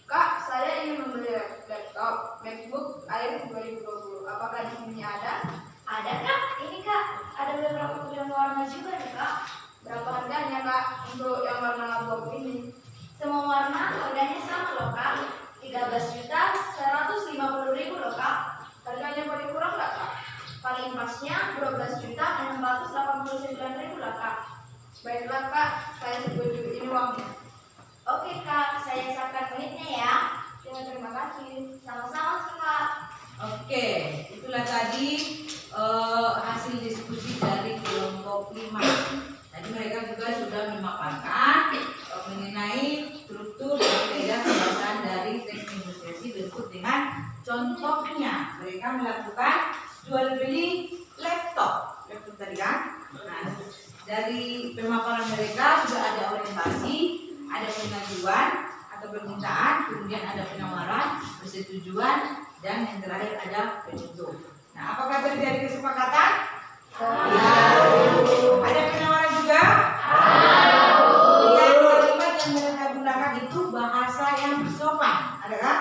Kak, saya ingin membeli laptop MacBook Air 2020. Apakah di sini ada? Ada Kak, ini Kak, ada beberapa pilihan warna juga nih Kak. Berapa harganya Kak untuk yang warna abu ini? Semua warna harganya sama loh Kak, 13.150.000 loh Kak. Harganya paling kurang nggak Kak? Paling pasnya 12.689.000 lah Kak. Baiklah Kak, saya setuju, ini uangnya. Oke Kak, saya siapkan unitnya ya. Terima kasih. Sama-sama Kak. Oke, itulah tadi hasil diskusi dari kelompok 5. Tadi mereka juga sudah memaparkan mengenai struktur dan kebiasaan dari teks negosiasi berikut dengan contohnya. Mereka melakukan jual beli laptop tadi kan. Nah, dari pemaparan mereka sudah ada orientasi, ada pengajuan atau permintaan, kemudian ada penawaran, persetujuan, dan yang terakhir ada penutup. Nah, apakah terjadi kesepakatan? Ada penawaran juga? Yang kalimat yang mereka gunakan itu bahasa yang sopan, ada kan?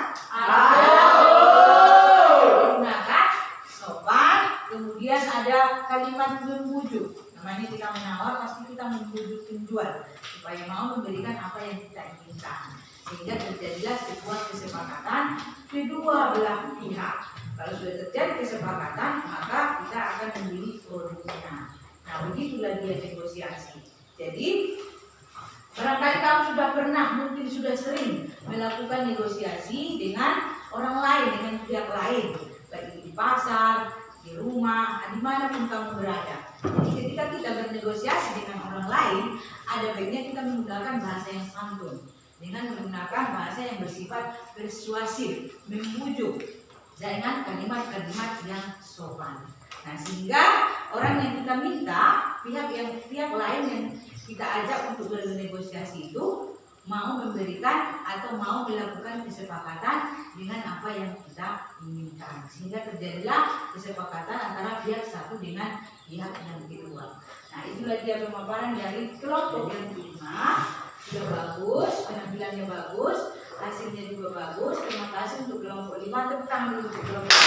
Gunakan sopan, kemudian ada kalimat membujuk. Namanya kita menawar, pasti kita membujuk penjual supaya mau memberikan apa yang kita inginkan, sehingga terjadilah sebuah kesepakatan kedua belah pihak. Kalau sudah terjadi kesepakatan, maka kita akan membeli produknya. Nah, begitulah dia negosiasi. Jadi barangkali kamu sudah pernah, mungkin sudah sering melakukan negosiasi dengan orang lain, dengan pihak lain, baik di pasar, di rumah, dimanapun kamu berada. Jadi ketika kita bernegosiasi dengan orang lain, ada baiknya kita menggunakan bahasa yang santun, dengan menggunakan bahasa yang bersifat persuasif, membujuk, dengan kalimat-kalimat yang sopan. Nah, sehingga orang yang kita minta, pihak lain yang kita ajak untuk bernegosiasi itu mau memberikan atau mau melakukan kesepakatan dengan apa yang kita inginkan, sehingga terjadilah kesepakatan antara pihak satu dengan pihak yang kedua. Nah, itulah dia pemaparan dari kelompok yang kelima. Sudah bagus, penampilannya bagus, hasilnya juga bagus. Terima kasih untuk kelompok 5. Tepuk tangan dulu untuk kelompok 5.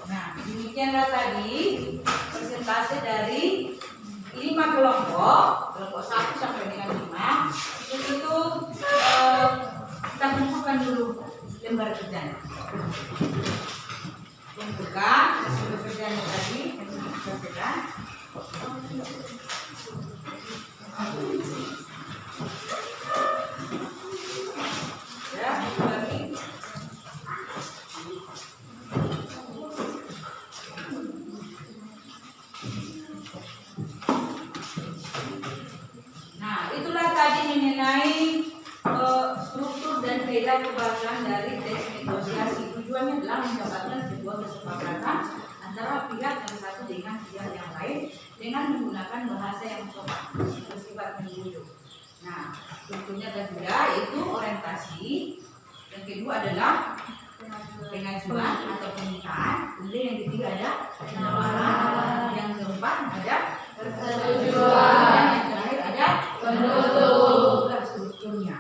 Nah, demikianlah tadi persentase dari 5 kelompok 1 sampai dengan 5. Itu kita kumpulkan dulu lembar kerjanya. Kumpulkan hasil kerjanya tadi yang kita kerjakan. Ya, lagi. Nah, itulah tadi mengenai struktur dan kaidah kebahasaan dari teks negosiasi. Tujuannya adalah mendapatkan sebuah kesepakatan antara pihak yang satu dengan pihak yang lain dengan menggunakan bahasa yang sopan, bersifat membujuk. Nah, strukturnya ketiga yaitu orientasi. Yang kedua adalah pengajuan atau permintaan. Kemudian yang ketiga ada penawaran. Yang keempat ada persetujuan. Dan yang terakhir ada penutup. Strukturnya.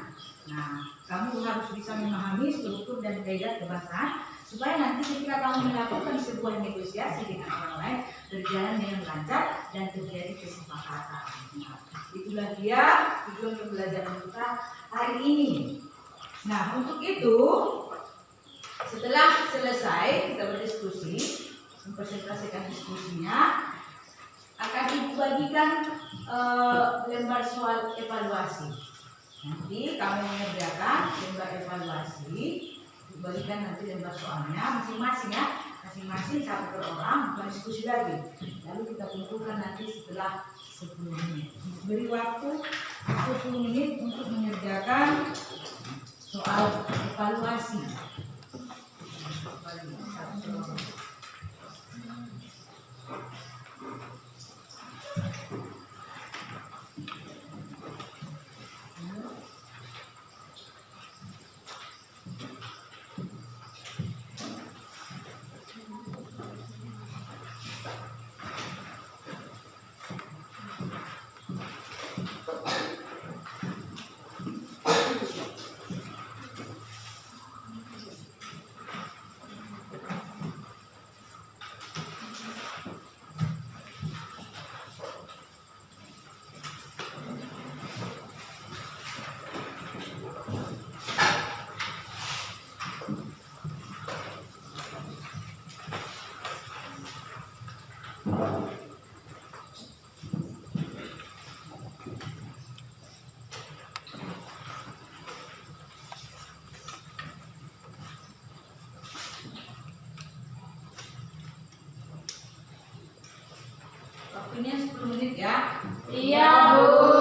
Nah, kamu harus bisa memahami struktur dan kaidah kebahasaan supaya nanti ketika kamu melakukan sebuah negosiasi dengan orang lain berjalan dengan lancar dan terjadi kesepakatan. Nah, itulah dia tujuan pembelajaran kita hari ini. Nah, untuk itu setelah selesai kita berdiskusi, mempresentasikan diskusinya, akan ibu bagikan lembar soal evaluasi. Nanti kamu mengerjakan lembar evaluasi, bagikan nanti lembar soalnya masing-masing ya, masing-masing satu per orang, bukan diskusi lagi. Lalu kita kumpulkan nanti setelah 10 menit. Beri waktu 10 menit untuk mengerjakan atau evaluasi. Waktunya 10 menit ya. Iya, Bu.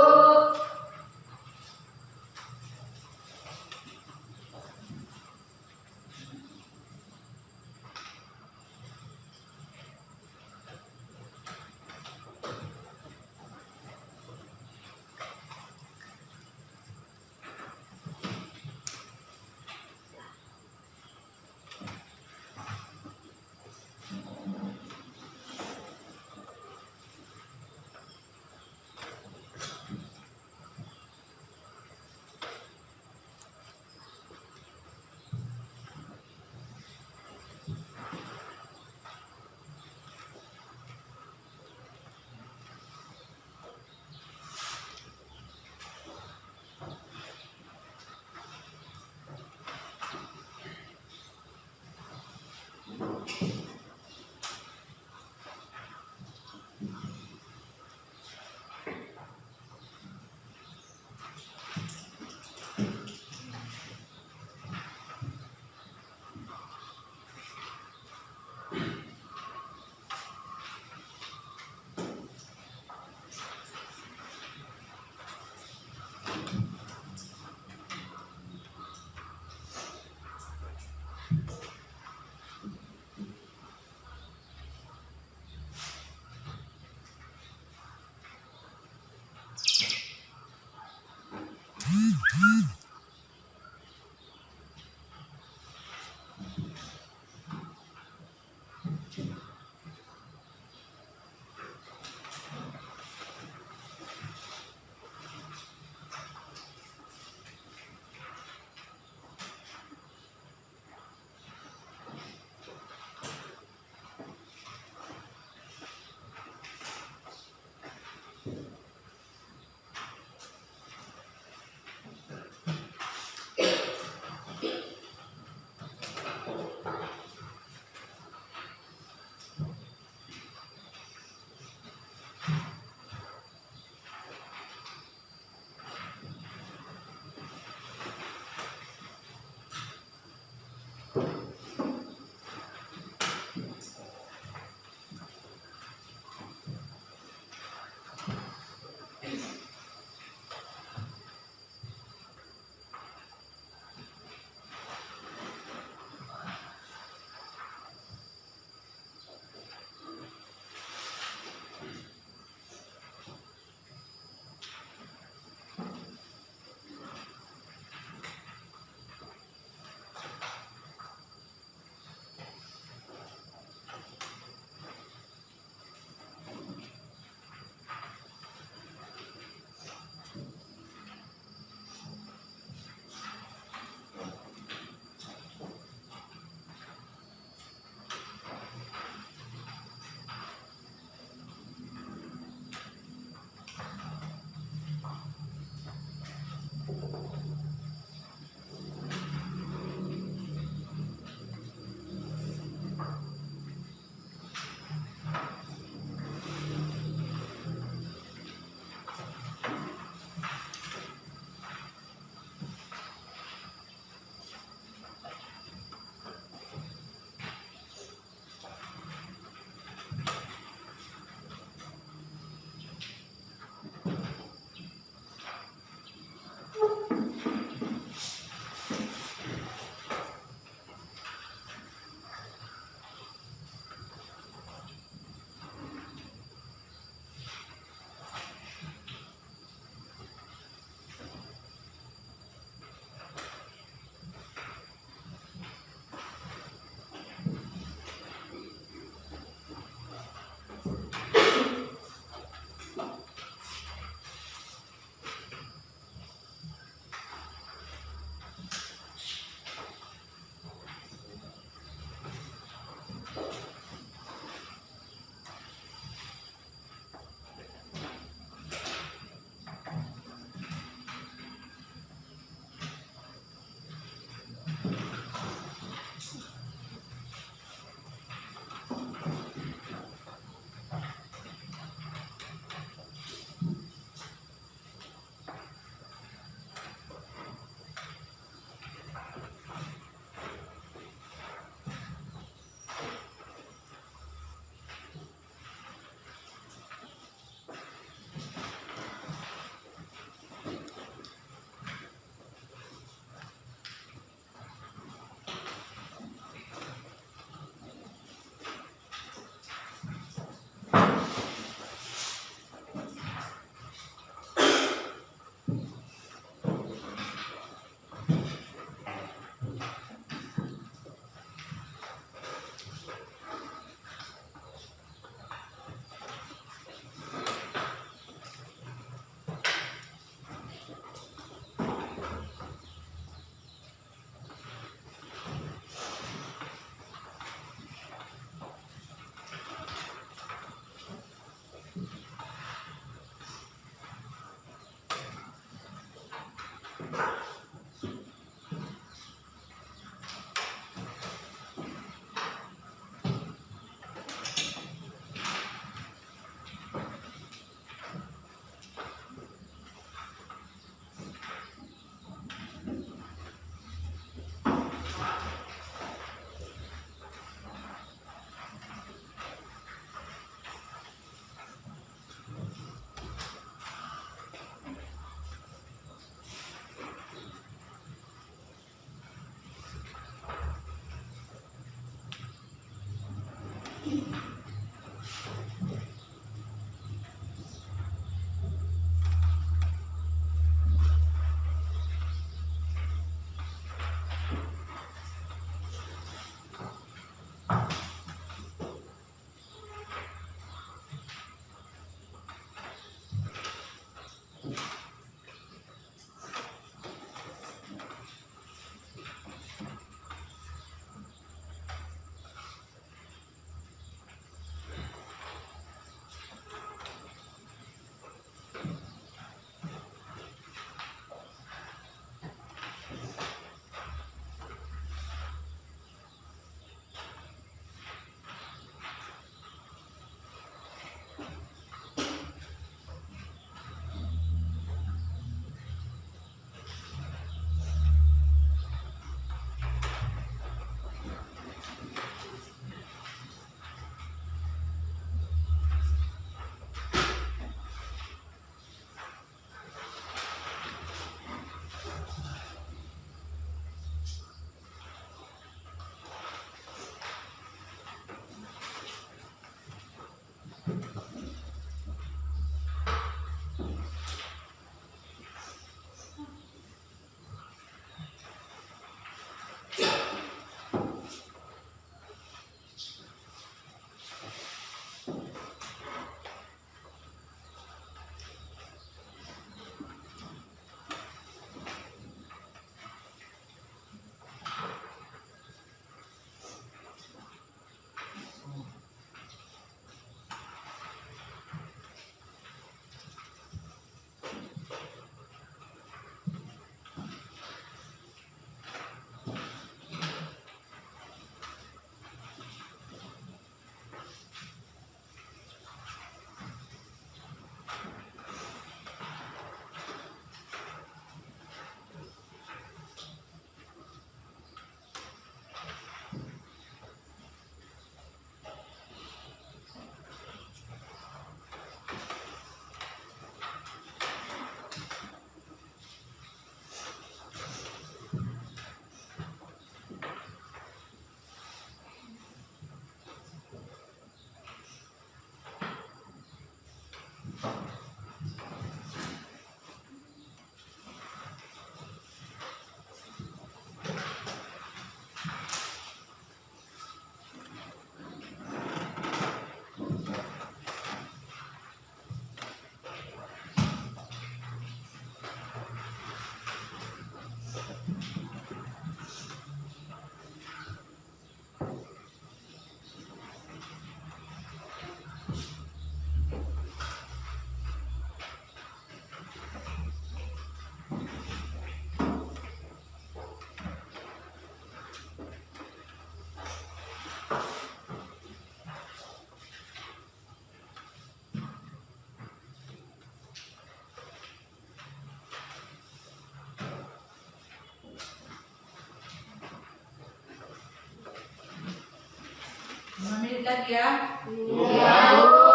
kita dia? Iya.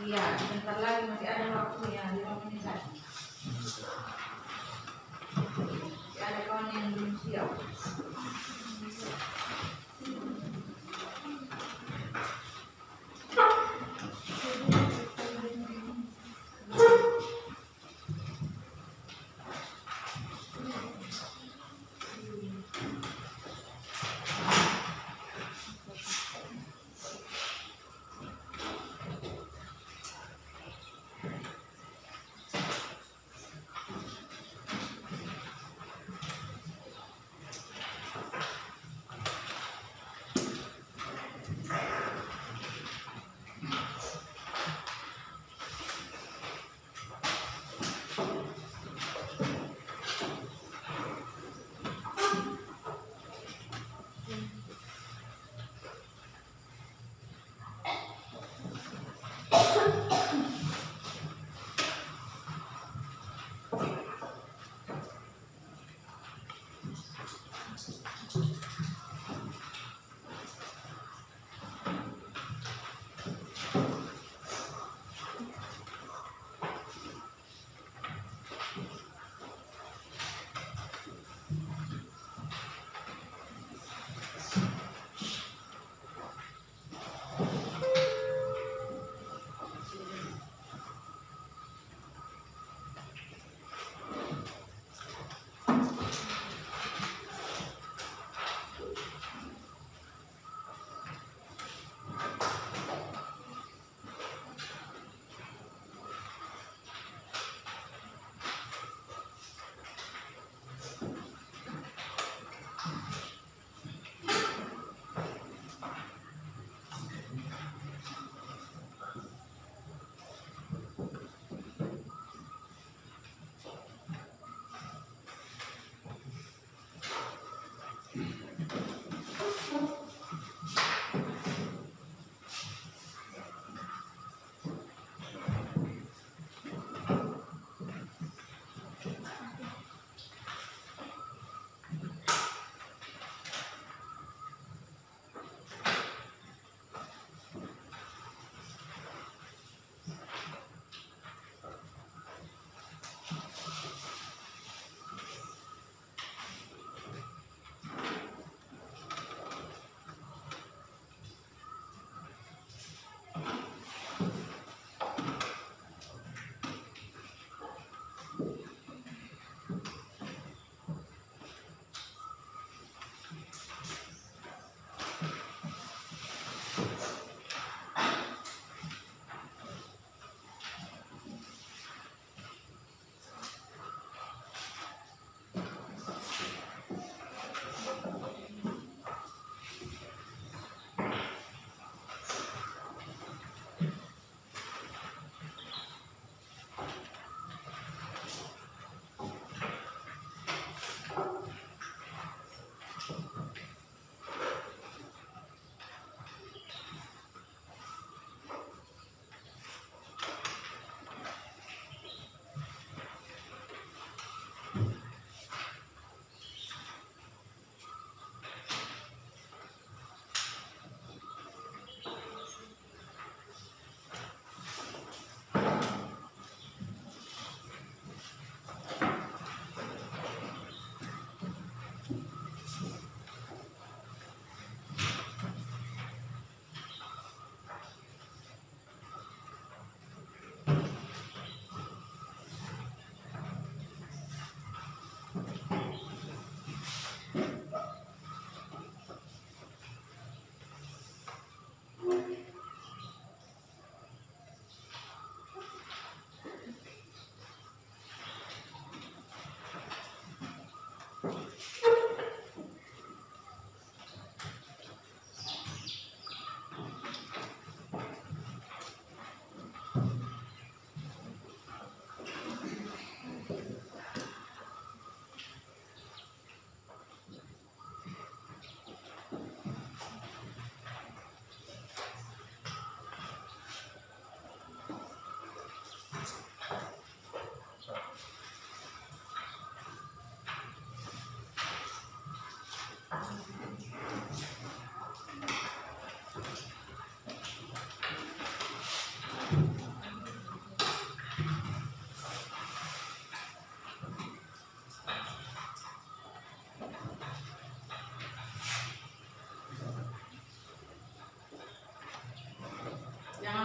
Iya, sebentar lagi masih ada waktunya 5 menit lagi. Masih ada kawan yang belum siap.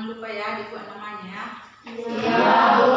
Jangan lupa ya dibuat namanya. Iya, Bu.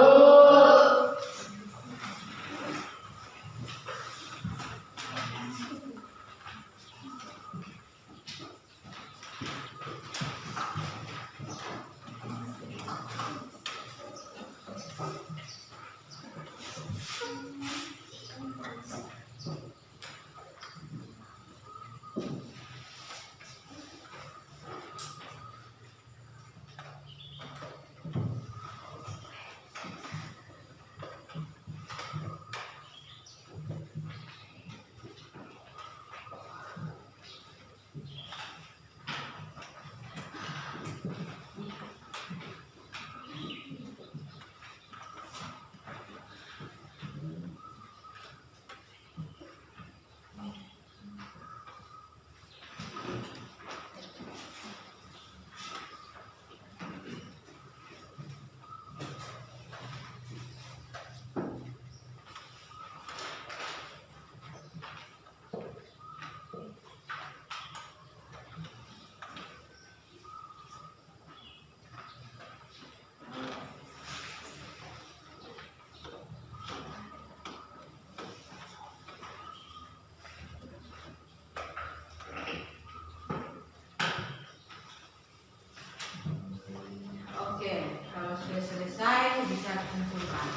Oke, kalau sudah selesai bisa dikumpulkan.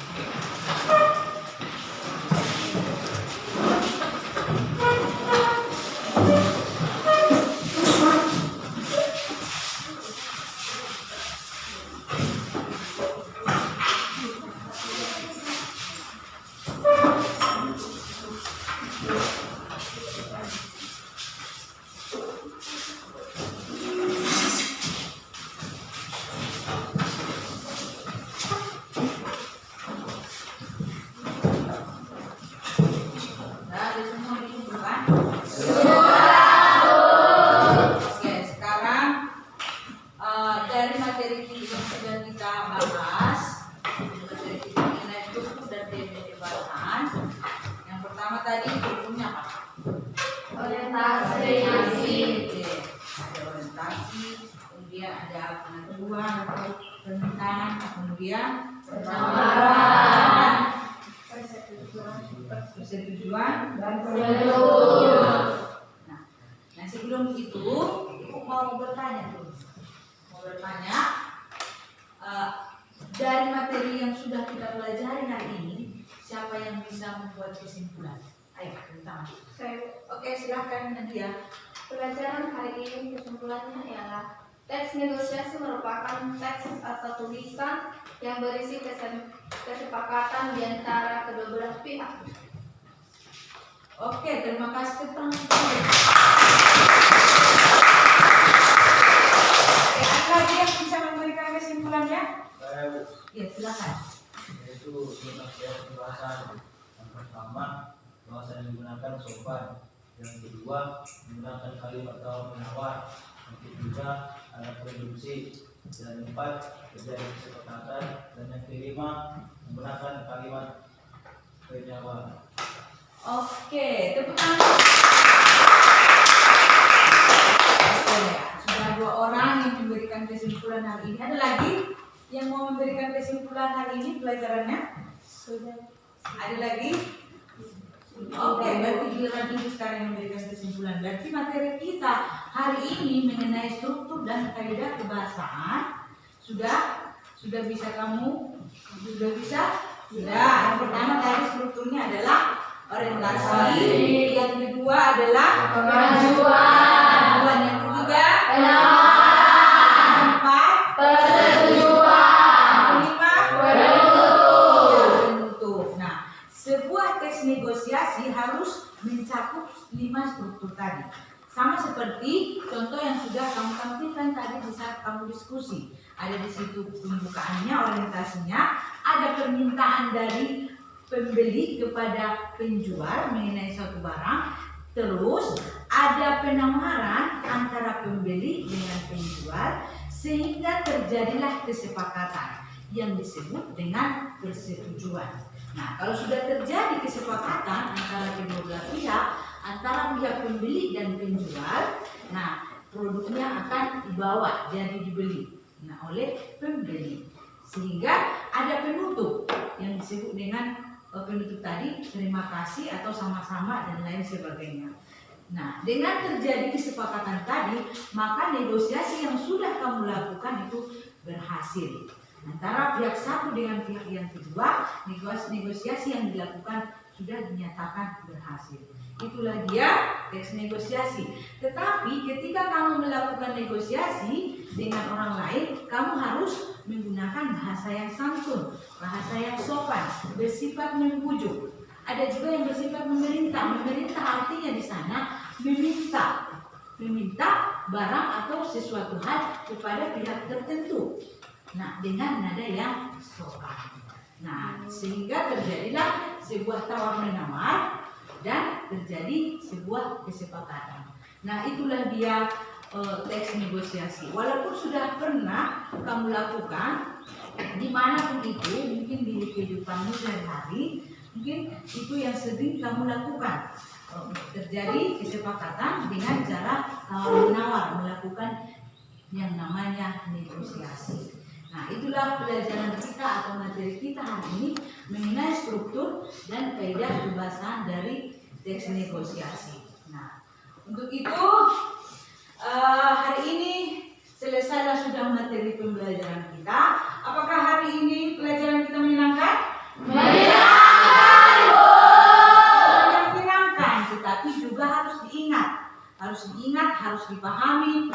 Nah, ada semua dikumpulkan. Oke, sekarang dari materi yang sudah kita bahas, materi kita mengenai struktur dan teknik bahan. Yang pertama tadi strukturnya apa? Orientasi. Oke, ada orientasi, kemudian ada pengetahuan atau permintaan, kemudian Gambaran. persetujuan dan Nah, sebelum itu, Ibu mau bertanya dulu. Dari materi yang sudah kita pelajari hari ini, siapa yang bisa membuat kesimpulan? Ayo, pertama. Oke, silakan Nadia. Pelajaran hari ini kesimpulannya ialah teks negosiasi merupakan teks atau tulisan yang berisi kesepakatan di antara kedua belah pihak. Oke, terima kasih keterangan. Oke, ada lagi yang bisa memberikan kesimpulannya? Ya, silakan. Yaitu tentang pembahasan yang pertama bahasa yang digunakan sopan, yang kedua menggunakan kalimat tawar menawar, yang ketiga ada produksi, dan empat terjadi kesepakatan, dan yang kelima menggunakan kalimat penyawa. Oke, tepuk tangan. Oke, sudah 2 orang yang memberikan kesimpulan hari ini. Ada lagi yang mau memberikan kesimpulan hari ini pelajarannya? Sudah. Ada lagi? Oke, berarti giliran Ibu sekarang yang memberikan kesimpulan. Berarti materi kita hari ini mengenai struktur dan kaidah kebahasaan sudah bisa kamu? Sudah bisa? Sudah. Yang pertama tadi strukturnya adalah orientasi, yang kedua adalah kemajuan, yang ketiga keempat persetujuan, kelima penutup. Nah, sebuah teks negosiasi harus mencakup 5 struktur tadi. Sama seperti contoh yang sudah kamu tampilkan tadi di saat kamu diskusi. Ada di situ pembukaannya, orientasinya, ada permintaan dari pembeli kepada penjual mengenai suatu barang, terus ada penawaran antara pembeli dengan penjual sehingga terjadilah kesepakatan yang disebut dengan persetujuan. Nah, kalau sudah terjadi kesepakatan antara kedua belah pihak, antara pihak pembeli dan penjual, nah produknya akan dibawa jadi dibeli. oleh pembeli. Sehingga ada penutup yang disebut dengan penutup tadi, terima kasih atau sama-sama dan lain sebagainya. Nah, dengan terjadi kesepakatan tadi, maka negosiasi yang sudah kamu lakukan itu berhasil. Antara pihak satu dengan pihak yang kedua, negosiasi yang dilakukan sudah dinyatakan berhasil. Itulah dia teks negosiasi. Tetapi ketika kamu melakukan negosiasi dengan orang lain, kamu harus menggunakan bahasa yang santun, bahasa yang sopan, bersifat membujuk. Ada juga yang bersifat memerintah. Memerintah artinya di sana meminta barang atau sesuatu hal kepada pihak tertentu. Nah, dengan nada yang sopan. Nah, sehingga terjadilah sebuah tawar-menawar dan terjadi sebuah kesepakatan. Nah, itulah dia teks negosiasi. Walaupun sudah pernah kamu lakukan dimanapun itu, mungkin di kehidupanmu sehari-hari, mungkin itu yang sering kamu lakukan. Terjadi kesepakatan dengan cara tawar-menawar, melakukan yang namanya negosiasi. Nah, itulah pelajaran kita atau materi kita hari ini mengenai struktur dan kaidah kebahasan dari teks negosiasi. Nah, untuk itu hari ini selesailah sudah materi pembelajaran kita. Apakah hari ini pelajaran kita menyenangkan? Menyenangkan, tetapi juga harus diingat, harus dipahami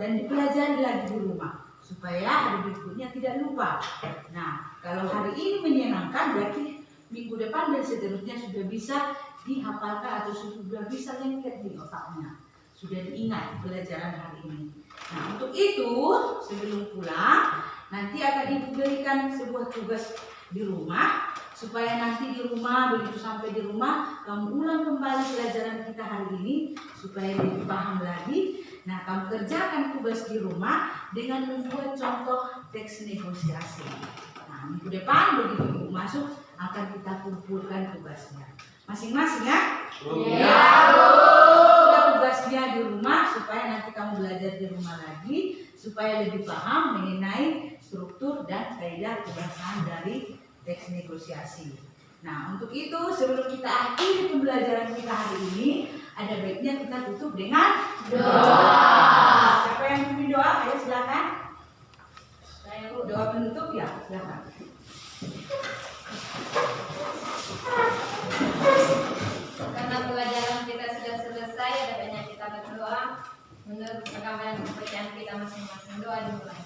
dan dipelajari lagi di rumah supaya hari berikutnya tidak lupa. Nah, kalau hari ini menyenangkan berarti minggu depan dan seterusnya sudah bisa dihafalkan atau sudah bisa lengket di otaknya, sudah diingat pelajaran hari ini. Nah, untuk itu sebelum pulang nanti akan Ibu berikan sebuah tugas di rumah supaya nanti di rumah, begitu sampai di rumah kamu ulang kembali pelajaran kita hari ini supaya lebih paham lagi. Nah, kamu kerjakan tugas di rumah dengan membuat contoh teks negosiasi. Nah, minggu depan begitu Ibu masuk akan kita kumpulkan tugasnya masing-masing ya. Ya. Tugasnya di rumah supaya nanti kamu belajar di rumah lagi supaya lebih paham mengenai struktur dan kaidah kebahasan dari teks negosiasi. Nah, untuk itu sebelum kita akhiri pembelajaran kita hari ini, ada baiknya kita tutup dengan doa. Siapa yang pimpin doa? Ayo silakan. Doa penutup ya, silakan. Karena pelajaran kita sudah selesai, ada banyak kita berdoa. Menurut rekaman kepercayaan kita masing-masing, doa dimulai.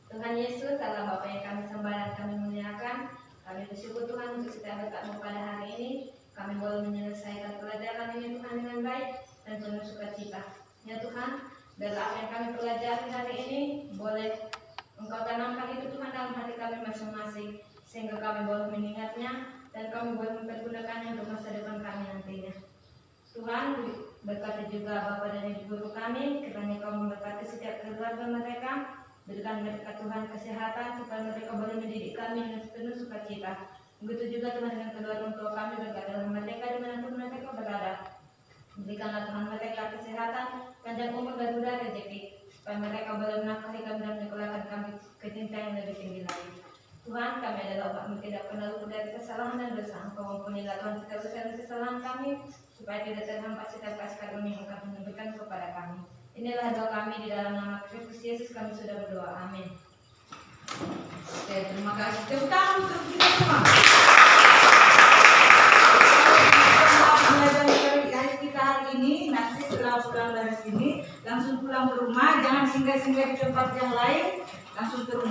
Tuhan Yesus, Allah Bapa yang kami sembah dan kami muliakan, kami bersyukur Tuhan untuk setiap berkat-Mu pada hari ini. Kami boleh menyelesaikan pelajaran ini Tuhan dengan baik dan penuh sukacita. Ya Tuhan, biarlah apa yang kami pelajari hari ini boleh Engkau tanamkan itu Tuhan dalam hati kami masing-masing, sehingga kami boleh mengingatnya dan kami boleh mempergunakannya untuk masa depan kami nantinya. Tuhan, berkati juga Bapa dan Ibu guru kami, kiranya Kau memberkati setiap keluarga mereka. Berikan mereka Tuhan kesehatan supaya mereka boleh mendidik kami dengan penuh sukacita. Begitu juga Tuhan dengan kedua orang tua kami, berkatilah mereka dimanapun mereka berada. Berikanlah Tuhan mereka kesehatan, panjang umur dan mudah rezeki, supaya mereka boleh menafkahi kami dan menyekolahkan kami ke jenjang yang lebih tinggi lagi. Tuhan, kami adalah umat-Mu tidak pernah luput dari kesalahan dan dosa. Engkau mampunilah Tuhan setiap dosa dan kesalahan kami, supaya tidak terhambat setiap kasih karunia yang Engkau memberikan kepada kami. Inilah doa kami di dalam nama Kristus Yesus kami sudah berdoa. Amin. Oke, terima kasih. Tepuk tangan untuk kita semua. Pelajaran kita hari ini, nanti setelah pulang dari sini langsung pulang ke rumah, jangan singgah-singgah di tempat yang lain, langsung ke rumah.